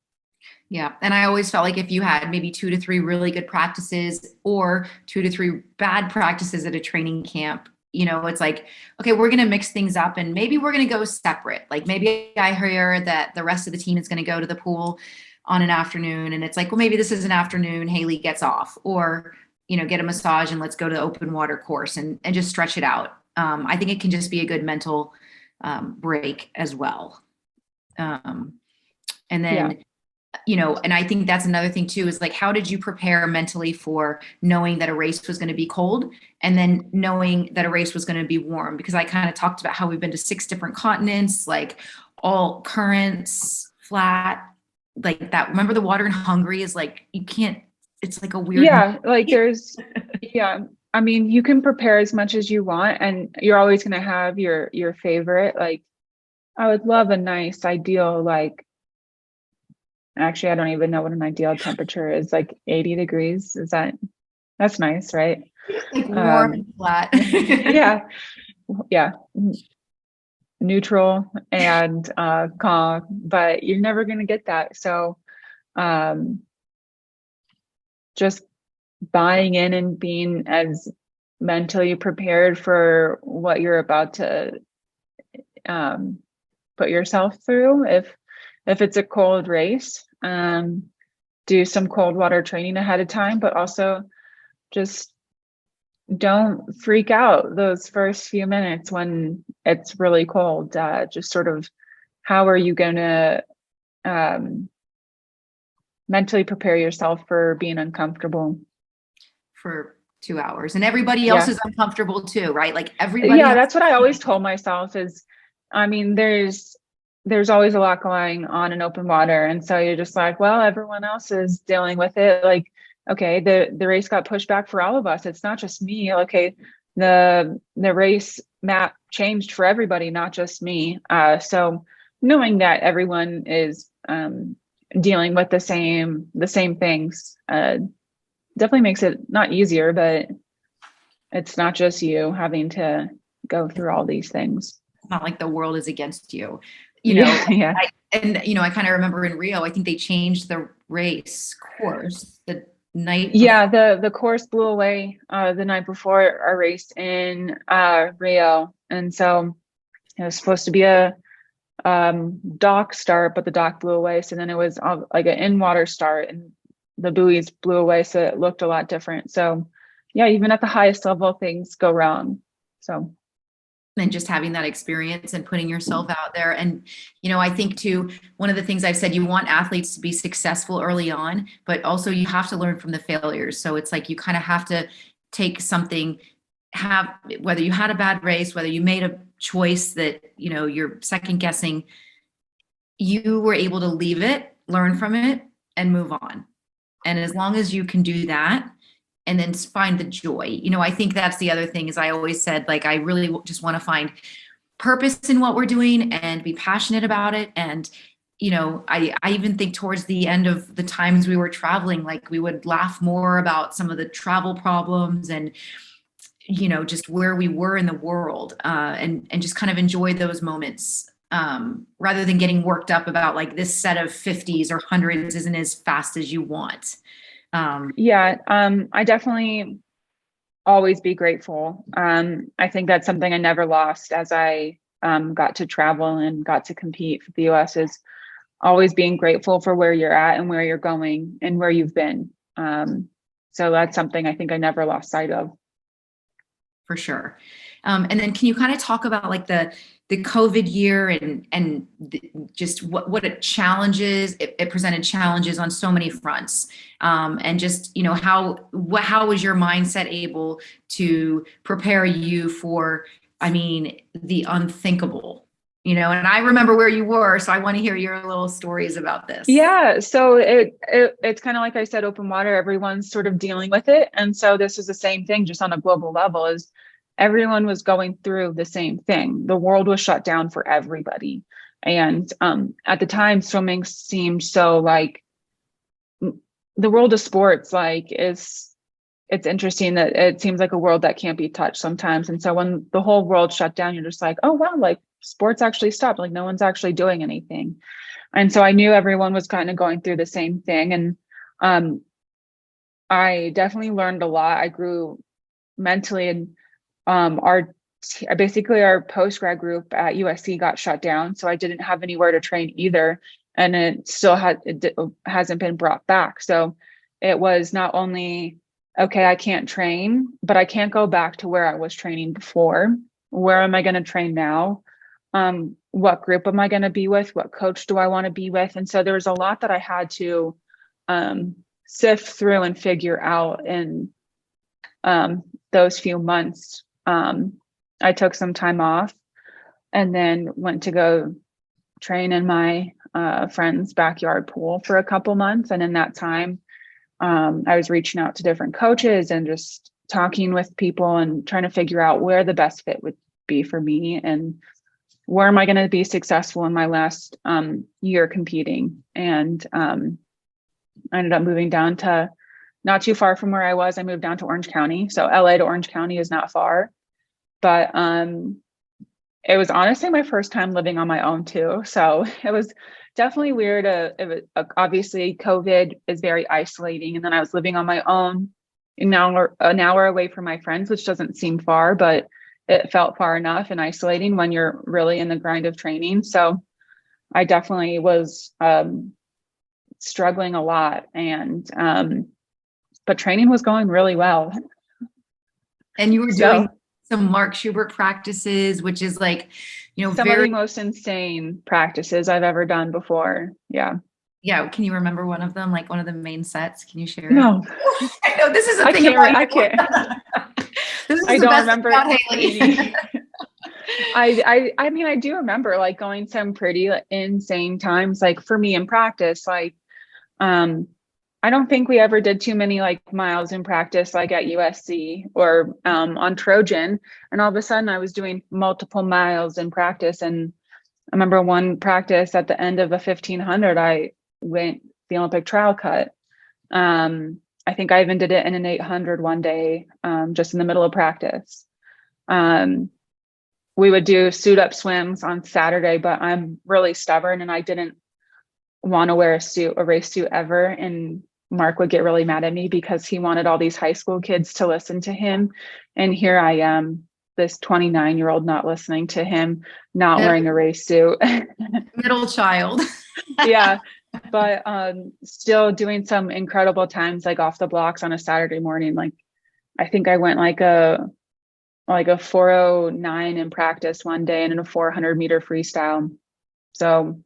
Yeah. And I always felt like if you had maybe 2 to 3 really good practices or 2 to 3 bad practices at a training camp, it's like, okay, we're going to mix things up and maybe we're going to go separate. Like maybe I hear that the rest of the team is going to go to the pool on an afternoon, and it's like, well, maybe this is an afternoon Haley gets off, or, get a massage and let's go to the open water course and just stretch it out. I think it can just be a good mental break as well. And then, and I think that's another thing too, is like, how did you prepare mentally for knowing that a race was going to be cold and then knowing that a race was going to be warm? Because I kind of talked about how we've been to 6 different continents, like all currents, flat, like that. Remember the water in Hungary is like, you can't, it's like a weird. Yeah. Like there's, I mean, you can prepare as much as you want and you're always going to have your favorite. Like I would love a nice ideal, like, actually, I don't even know what an ideal temperature is, like 80 degrees. That's nice, right? Like warm and flat. Yeah. Neutral and calm, but you're never going to get that. So just buying in and being as mentally prepared for what you're about to put yourself through. If it's a cold race, do some cold water training ahead of time, but also just don't freak out those first few minutes when it's really cold. Just sort of, how are you going to mentally prepare yourself for being uncomfortable for 2 hours, and everybody else is uncomfortable too, right? Like everybody. Yeah, that's what I always told myself is, I mean, there's always a lot going on in open water. And so you're just like, well, everyone else is dealing with it. Like, okay, the race got pushed back for all of us. It's not just me. Okay. The race map changed for everybody, not just me. So knowing that everyone is dealing with the same things definitely makes it not easier, but it's not just you having to go through all these things. It's not like the world is against you. Yeah. I kind of remember in Rio, I think they changed the race course the night. Yeah, the course blew away the night before our race in Rio, and so it was supposed to be a dock start, but the dock blew away. So then it was like an in-water start, and the buoys blew away, so it looked a lot different. So yeah, even at the highest level, things go wrong. So. And just having that experience and putting yourself out there. And, I think too, one of the things I've said, you want athletes to be successful early on, but also you have to learn from the failures. So it's like, you kind of have to take something, whether you had a bad race, whether you made a choice that, you're second guessing, you were able to leave it, learn from it, and move on. And as long as you can do that, and then find the joy. I think that's the other thing, is I always said, like, I really just want to find purpose in what we're doing and be passionate about it. And, I even think towards the end of the times we were traveling, like we would laugh more about some of the travel problems and, just where we were in the world, and just kind of enjoy those moments, rather than getting worked up about like this set of 50s or 100s isn't as fast as you want. I definitely always be grateful. I think that's something I never lost as I got to travel and got to compete for the US, is always being grateful for where you're at and where you're going and where you've been. So that's something I think I never lost sight of. For sure. And then can you kind of talk about like the COVID year and just what it challenges, it presented challenges on so many fronts. And just, how was your mindset able to prepare you for, the unthinkable, and I remember where you were, so I want to hear your little stories about this. Yeah. So it's kind of like I said, open water, everyone's sort of dealing with it. And so this is the same thing, just on a global level, is everyone was going through the same thing. The world was shut down for everybody. And at the time, swimming seemed so like the world of sports, like it's interesting that it seems like a world that can't be touched sometimes. And so when the whole world shut down, you're just like, oh, wow, like sports actually stopped. Like no one's actually doing anything. And so I knew everyone was kind of going through the same thing. And I definitely learned a lot. I grew mentally, and our basically our post-grad group at USC got shut down. So I didn't have anywhere to train either. And it hasn't been brought back. So it was not only, okay, I can't train, but I can't go back to where I was training before. Where am I going to train now? What group am I going to be with? What coach do I want to be with? And so there was a lot that I had to sift through and figure out in those few months. I took some time off and then went to go train in my friend's backyard pool for a couple months. And in that time, I was reaching out to different coaches and just talking with people and trying to figure out where the best fit would be for me and where am I going to be successful in my last year competing. And I ended up moving down to not too far from where I was. I moved down to Orange County. So LA to Orange County is not far, but it was honestly my first time living on my own too. So it was definitely weird. Obviously COVID is very isolating. And then I was living on my own an hour away from my friends, which doesn't seem far, but it felt far enough and isolating when you're really in the grind of training. So I definitely was struggling a lot, but training was going really well. And you were doing some Mark Schubert practices, which is like, some of the most insane practices I've ever done before. Yeah. Yeah. Can you remember one of them? Like one of the main sets? Can you share? No. I know this is a thing. I can't. I don't remember. I mean, I do remember like going some pretty insane times, like for me in practice, like, I don't think we ever did too many like miles in practice, like at USC or on Trojan. And all of a sudden I was doing multiple miles in practice. And I remember one practice at the end of a 1500, I went the Olympic trial cut. I think I even did it in an 800 one day, just in the middle of practice. We would do suit up swims on Saturday, but I'm really stubborn and I didn't want to wear a race suit ever. And Mark would get really mad at me because he wanted all these high school kids to listen to him. And here I am, this 29-year-old not listening to him, not wearing a race suit. Middle child. Yeah. But still doing some incredible times like off the blocks on a Saturday morning. Like I think I went like a 409 in practice one day and in a 400-meter freestyle. So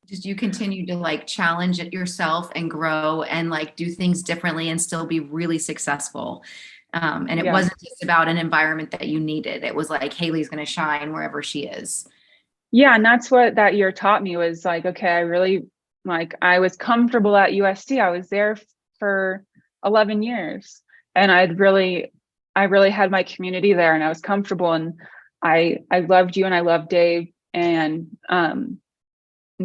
just you continue to like challenge it yourself and grow and like do things differently and still be really successful. And it wasn't just about an environment that you needed. It was like Haley's going to shine wherever she is. Yeah. And that's what that year taught me was like, okay, I was comfortable at USC. I was there for 11 years and I really had my community there and I was comfortable and I loved you and I loved Dave and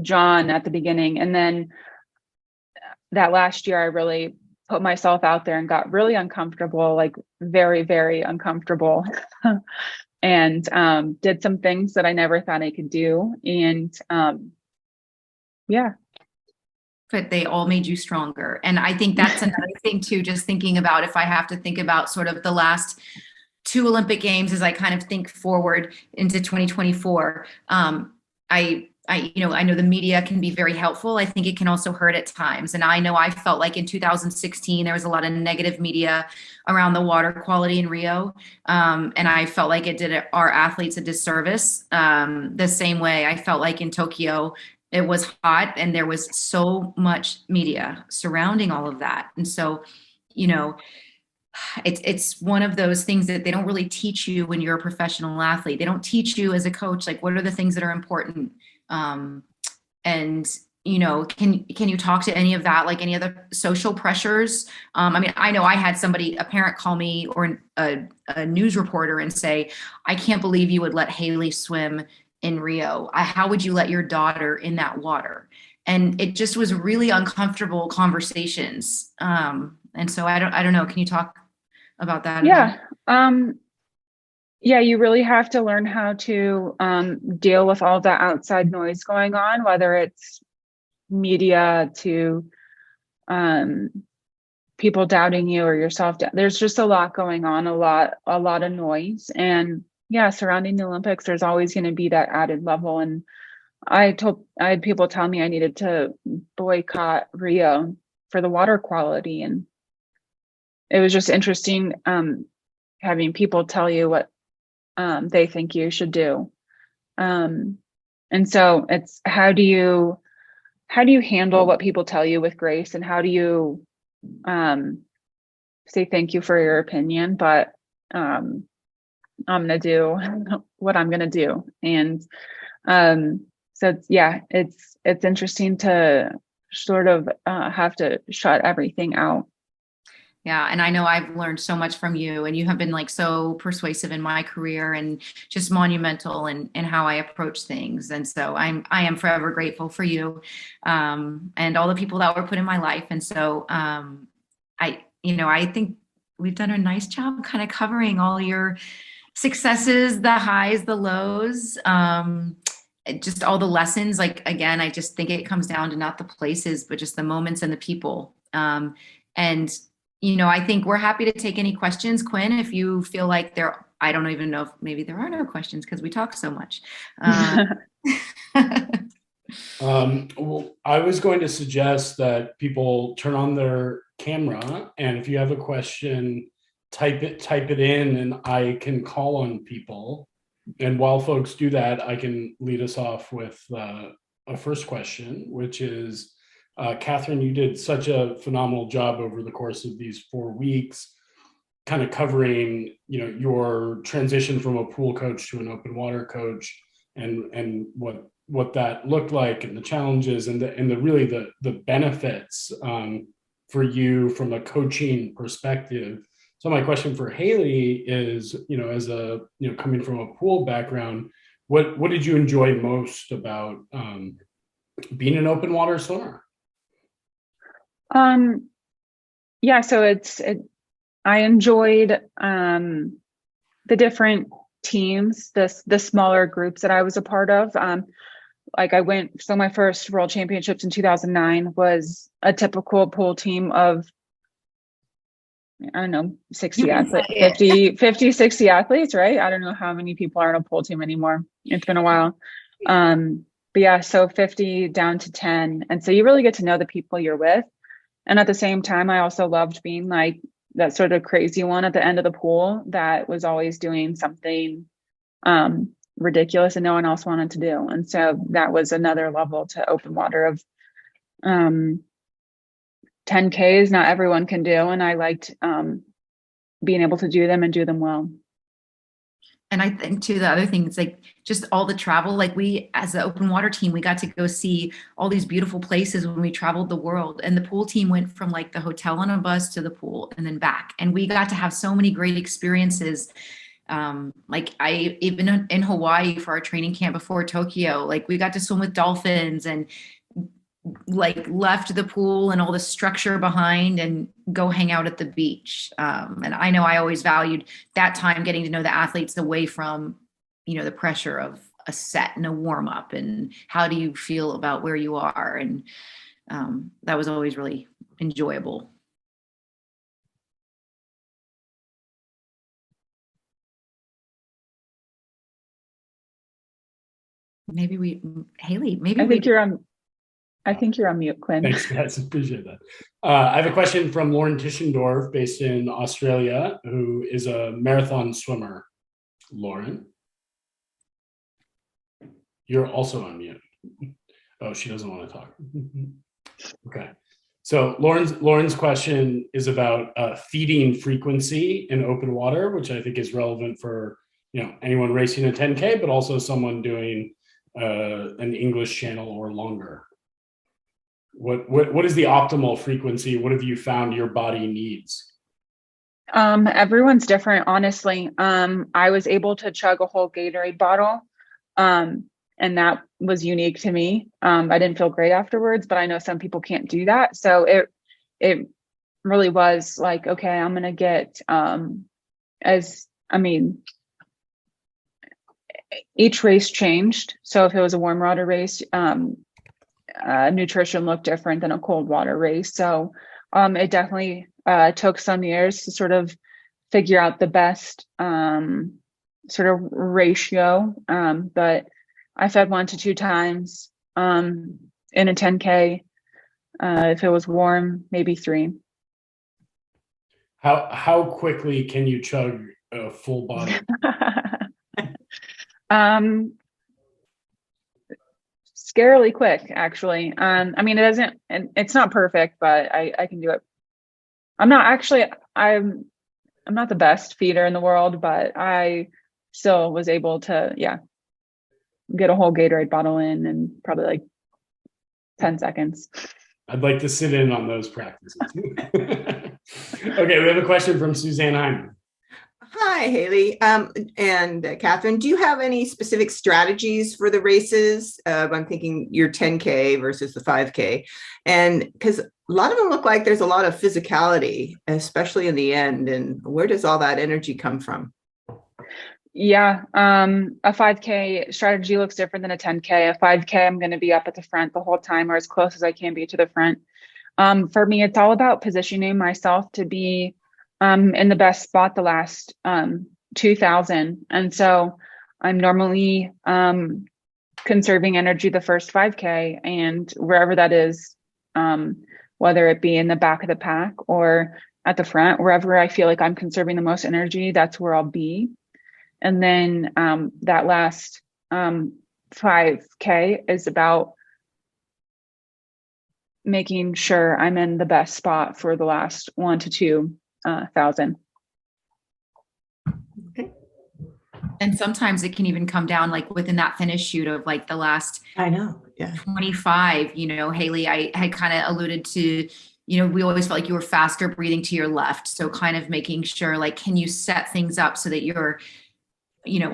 John at the beginning. And then that last year, I really put myself out there and got really uncomfortable, like very, very uncomfortable and did some things that I never thought I could do. And yeah. But they all made you stronger. And I think that's another thing too, just thinking about if I have to think about sort of the last 2 Olympic Games as I kind of think forward into 2024. I know the media can be very helpful. I think it can also hurt at times. And I know I felt like in 2016, there was a lot of negative media around the water quality in Rio. And I felt like it did our athletes a disservice. The same way I felt like in Tokyo, it was hot and there was so much media surrounding all of that. And so, it's one of those things that they don't really teach you when you're a professional athlete. They don't teach you as a coach, like what are the things that are important? Can you talk to any of that, like any other social pressures? I mean, I know I had a parent call me or a news reporter and say, I can't believe you would let Haley swim in Rio. How would you let your daughter in that water? And it just was really uncomfortable conversations. And so I don't know. Can you talk about that? Yeah. Yeah, you really have to learn how to deal with all the outside noise going on, whether it's media to people doubting you or yourself. There's just a lot going on, a lot of noise. And surrounding the Olympics, there's always going to be that added level. And I had people tell me I needed to boycott Rio for the water quality. And it was just interesting having people tell you what they think you should do. And so it's how do you handle what people tell you with grace, and how do you say thank you for your opinion, but I'm gonna do what I'm gonna do. And so it's interesting to sort of have to shut everything out. Yeah. And I know I've learned so much from you, and you have been like so persuasive in my career and just monumental in how I approach things. And so I am forever grateful for you, and all the people that were put in my life. And so I think we've done a nice job kind of covering all your successes, the highs, the lows, just all the lessons. Like, again, I just think it comes down to not the places, but just the moments and the people. And I think we're happy to take any questions, Quinn, if you feel like I don't even know if maybe there are no questions because we talk so much. Well, I was going to suggest that people turn on their camera, and if you have a question, type it in, and I can call on people. And while folks do that, I can lead us off with a first question, which is, Catherine, you did such a phenomenal job over the course of these 4 weeks, kind of covering, your transition from a pool coach to an open water coach, and what that looked like, and the challenges, and the really the benefits for you from a coaching perspective. So my question for Haley is, as coming from a pool background, what did you enjoy most about being an open water swimmer? So I enjoyed the different teams, the smaller groups that I was a part of. So my first world championships in 2009 was a typical pool team of, I don't know, 60 athletes, 50, 60 athletes, right? I don't know how many people are on a pool team anymore. It's been a while. So 50 down to 10. And so you really get to know the people you're with. And at the same time, I also loved being like that sort of crazy one at the end of the pool that was always doing something ridiculous and no one else wanted to do. And so that was another level to open water of 10Ks. Not everyone can do. And I liked being able to do them and do them well. And I think too, the other thing is like just all the travel, like we, as the open water team, we got to go see all these beautiful places when we traveled the world. And the pool team went from like the hotel on a bus to the pool and then back. And we got to have so many great experiences. Like I, even in Hawaii for our training camp before Tokyo, like we got to swim with dolphins and like left the pool and all the structure behind and go hang out at the beach. And I know I always valued that time getting to know the athletes away from, the pressure of a set and a warm up and how do you feel about where you are. And that was always really enjoyable. Haley, I think you're on mute, Quinn. Thanks, guys. Appreciate that. I have a question from Lauren Tischendorf, based in Australia, who is a marathon swimmer. Lauren, you're also on mute. Oh, she doesn't want to talk. Okay. So Lauren's question is about feeding frequency in open water, which I think is relevant for anyone racing a 10K, but also someone doing an English channel or longer. What is the optimal frequency? What have you found your body needs? Everyone's different, honestly. I was able to chug a whole Gatorade bottle, and that was unique to me. I didn't feel great afterwards, but I know some people can't do that. So it really was like, okay, I'm gonna get each race changed. So if it was a warm water race, nutrition looked different than a cold water race. So it definitely took some years to sort of figure out the best sort of ratio. But I fed 1 to 2 times in a 10K. If it was warm, maybe 3. How quickly can you chug a full bottle? Scarily quick, actually. I mean, it's not perfect, but I can do it. I'm not the best feeder in the world, but I still was able to, get a whole Gatorade bottle in probably like 10 seconds. I'd like to sit in on those practices. Okay, we have a question from Suzanne Hyman. Hi, Haley and Catherine. Do you have any specific strategies for the races? I'm thinking your 10K versus the 5K. And because a lot of them look like there's a lot of physicality, especially in the end. And where does all that energy come from? Yeah, a 5K strategy looks different than a 10K. A 5K, I'm going to be up at the front the whole time or as close as I can be to the front. For me, it's all about positioning myself to be in the best spot the last 2,000. And so I'm normally conserving energy the first 5K, and wherever that is, whether it be in the back of the pack or at the front, wherever I feel like I'm conserving the most energy, that's where I'll be. And then that last 5K is about making sure I'm in the best spot for the last 1 to 2,000. Okay. And sometimes it can even come down like within that finish shoot of like the last I know. Yeah. 25, Haley, I had kind of alluded to, we always felt like you were faster breathing to your left. So kind of making sure, like, can you set things up so that you're,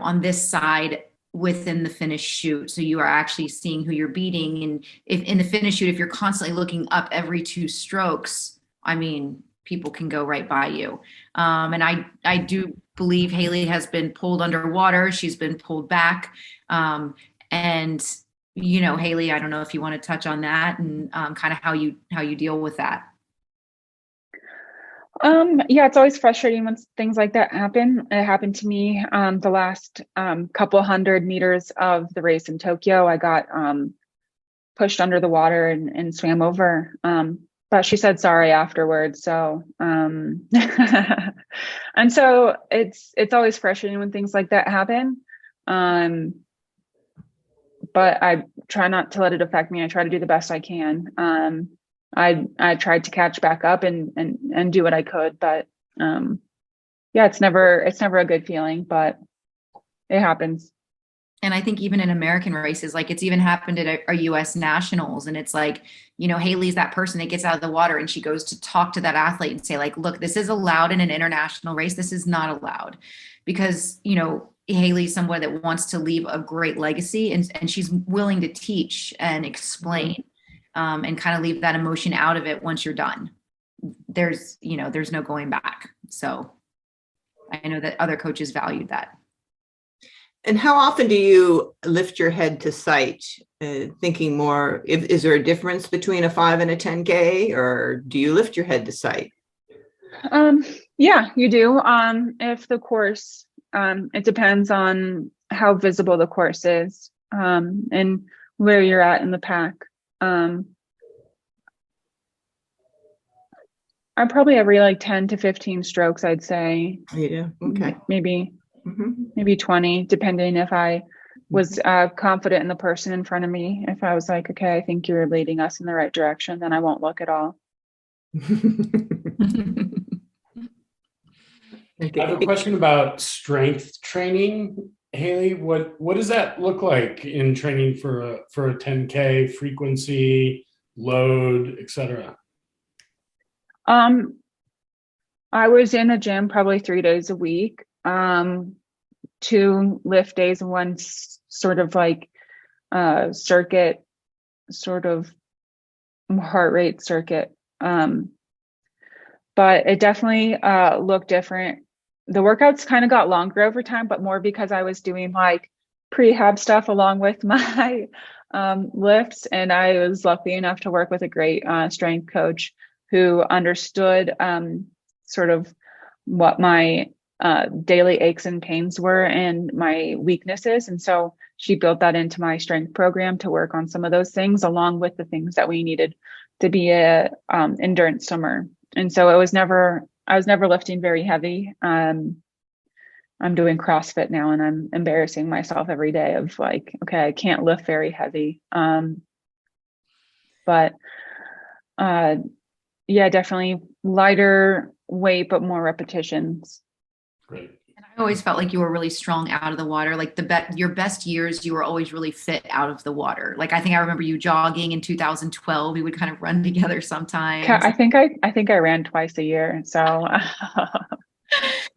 on this side within the finish shoot. So you are actually seeing who you're beating. And if in the finish shoot, if you're constantly looking up every 2 strokes, I mean, people can go right by you. And I do believe Haley has been pulled underwater. She's been pulled back. And, Haley, I don't know if you want to touch on that and kind of how you deal with that. Yeah, it's always frustrating when things like that happen. It happened to me the last couple 100 meters of the race in Tokyo. I got pushed under the water and swam over. But she said sorry afterwards. So and so it's always frustrating when things like that happen. But I try not to let it affect me. I try to do the best I can. I tried to catch back up and do what I could, but it's never a good feeling, but it happens. And I think even in American races, like it's even happened at our US nationals. And it's like, Haley's that person that gets out of the water and she goes to talk to that athlete and say like, look, this is allowed in an international race. This is not allowed because, Haley's someone that wants to leave a great legacy and she's willing to teach and explain and kind of leave that emotion out of it once you're done. There's no going back. So I know that other coaches valued that. And how often do you lift your head to sight, thinking more, is there a difference between a 5 and a 10K, or do you lift your head to sight? Yeah, you do. If the course, it depends on how visible the course is and where you're at in the pack. I probably every like 10 to 15 strokes, I'd say. You do? Okay. Maybe 20, depending if I was confident in the person in front of me. If I was like, okay, I think you're leading us in the right direction, then I won't look at all. I have a question about strength training. Haley, what does that look like in training for a 10K, frequency, load, etc.? I was in a gym probably 3 days a week, 2 lift days and 1 sort of like circuit, sort of heart rate circuit. But it definitely looked different. The workouts kind of got longer over time, but more because I was doing like prehab stuff along with my lifts. And I was lucky enough to work with a great strength coach who understood sort of what my daily aches and pains were and my weaknesses. And so she built that into my strength program to work on some of those things, along with the things that we needed to be a endurance swimmer. And so I was never lifting very heavy. I'm doing CrossFit now, and I'm embarrassing myself every day of like, okay, I can't lift very heavy. But yeah, definitely lighter weight, but more repetitions. Great. And I always felt like you were really strong out of the water. Like your best years, you were always really fit out of the water. Like I think I remember you jogging in 2012. We would kind of run together sometimes. I think I ran twice a year. So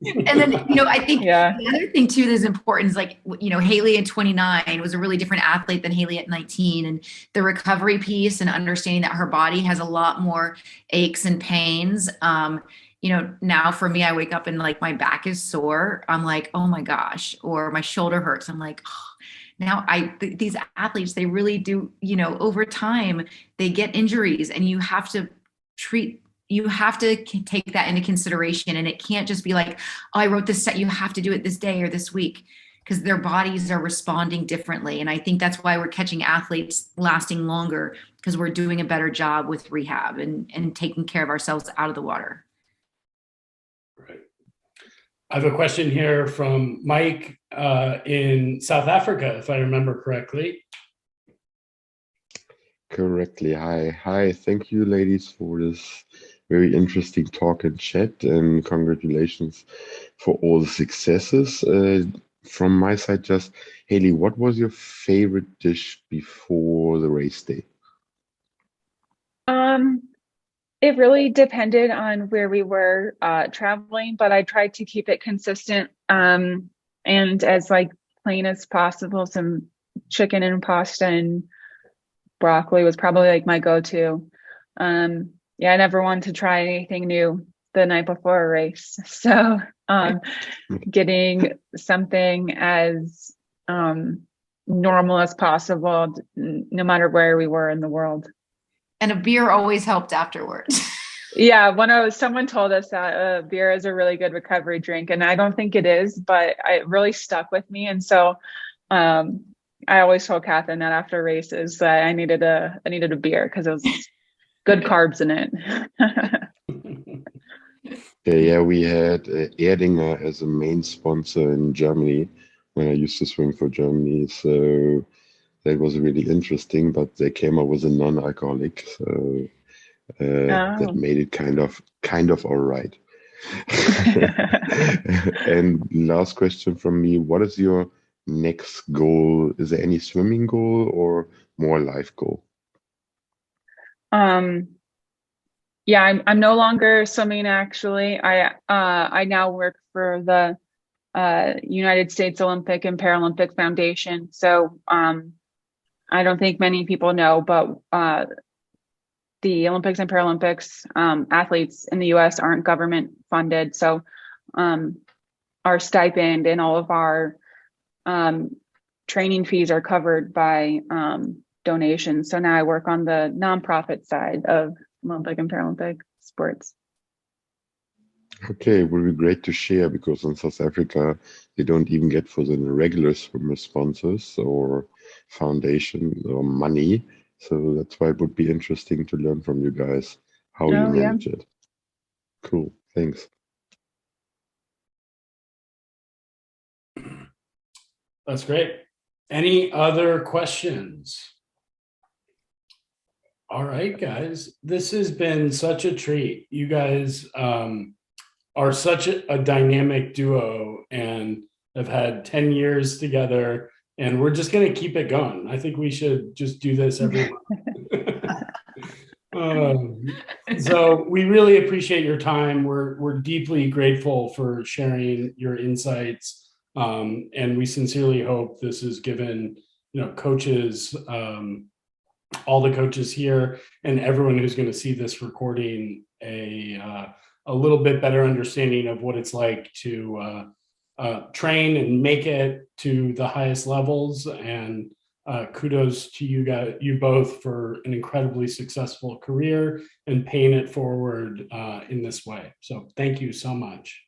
And then, I think yeah. the other thing too that is important is like, Haley at 29 was a really different athlete than Haley at 19. And the recovery piece and understanding that her body has a lot more aches and pains. Now for me, I wake up and like my back is sore. I'm like, oh my gosh, or my shoulder hurts. I'm like, oh. Now these athletes, they really do, over time, they get injuries and you have to take that into consideration. And it can't just be like, oh, I wrote this set, you have to do it this day or this week, because their bodies are responding differently. And I think that's why we're catching athletes lasting longer, because we're doing a better job with rehab and taking care of ourselves out of the water. Right. I have a question here from Mike in South Africa, if I remember correctly. Correctly. Hi. Thank you, ladies, for this very interesting talk and chat, and congratulations for all the successes. From my side, just Haley, what was your favorite dish before the race day? It really depended on where we were traveling, but I tried to keep it consistent and as like plain as possible. Some chicken and pasta and broccoli was probably like my go-to. Yeah, I never wanted to try anything new the night before a race. So getting something as normal as possible, no matter where we were in the world. And a beer always helped afterwards. Yeah, someone told us that beer is a really good recovery drink, and I don't think it is, but it really stuck with me. And so I always told Catherine that after races that I needed a beer because it was good carbs in it. Yeah, we had Erdinger as a main sponsor in Germany when I used to swim for Germany. So that was really interesting, but they came up with a non-alcoholic, so that made it kind of all right. And last question from me: what is your next goal? Is there any swimming goal or more life goal? Yeah, I'm no longer swimming. Actually, I now work for the United States Olympic and Paralympic Foundation. So I don't think many people know, but the Olympics and Paralympics athletes in the U.S. aren't government funded. So our stipend and all of our training fees are covered by donations. So now I work on the nonprofit side of Olympic and Paralympic sports. Okay, it would be great to share, because in South Africa, they don't even get for the regular swimmer sponsors or foundation or money. So that's why it would be interesting to learn from you guys how you manage it. Cool, thanks. That's great. Any other questions? All right, guys, this has been such a treat. You guys are such a dynamic duo and have had 10 years together, and we're just going to keep it going. I think we should just do this every month. So we really appreciate your time. We're deeply grateful for sharing your insights, and we sincerely hope this has given coaches, all the coaches here, and everyone who's going to see this recording a little bit better understanding of what it's like to train and make it to the highest levels. And kudos to you both for an incredibly successful career and paying it forward in this way. So thank you so much.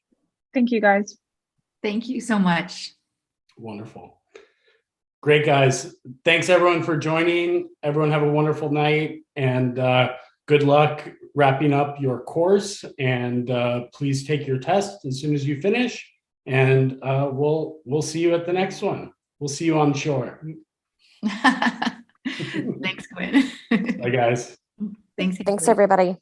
Thank you, guys. Thank you so much. Wonderful. Great, guys. Thanks everyone for joining. Everyone have a wonderful night, and good luck wrapping up your course, and please take your test as soon as you finish, and we'll see you at the next one. We'll see you on shore. Thanks, Quinn. Bye, guys. Thanks. Thanks, Haley. everybody.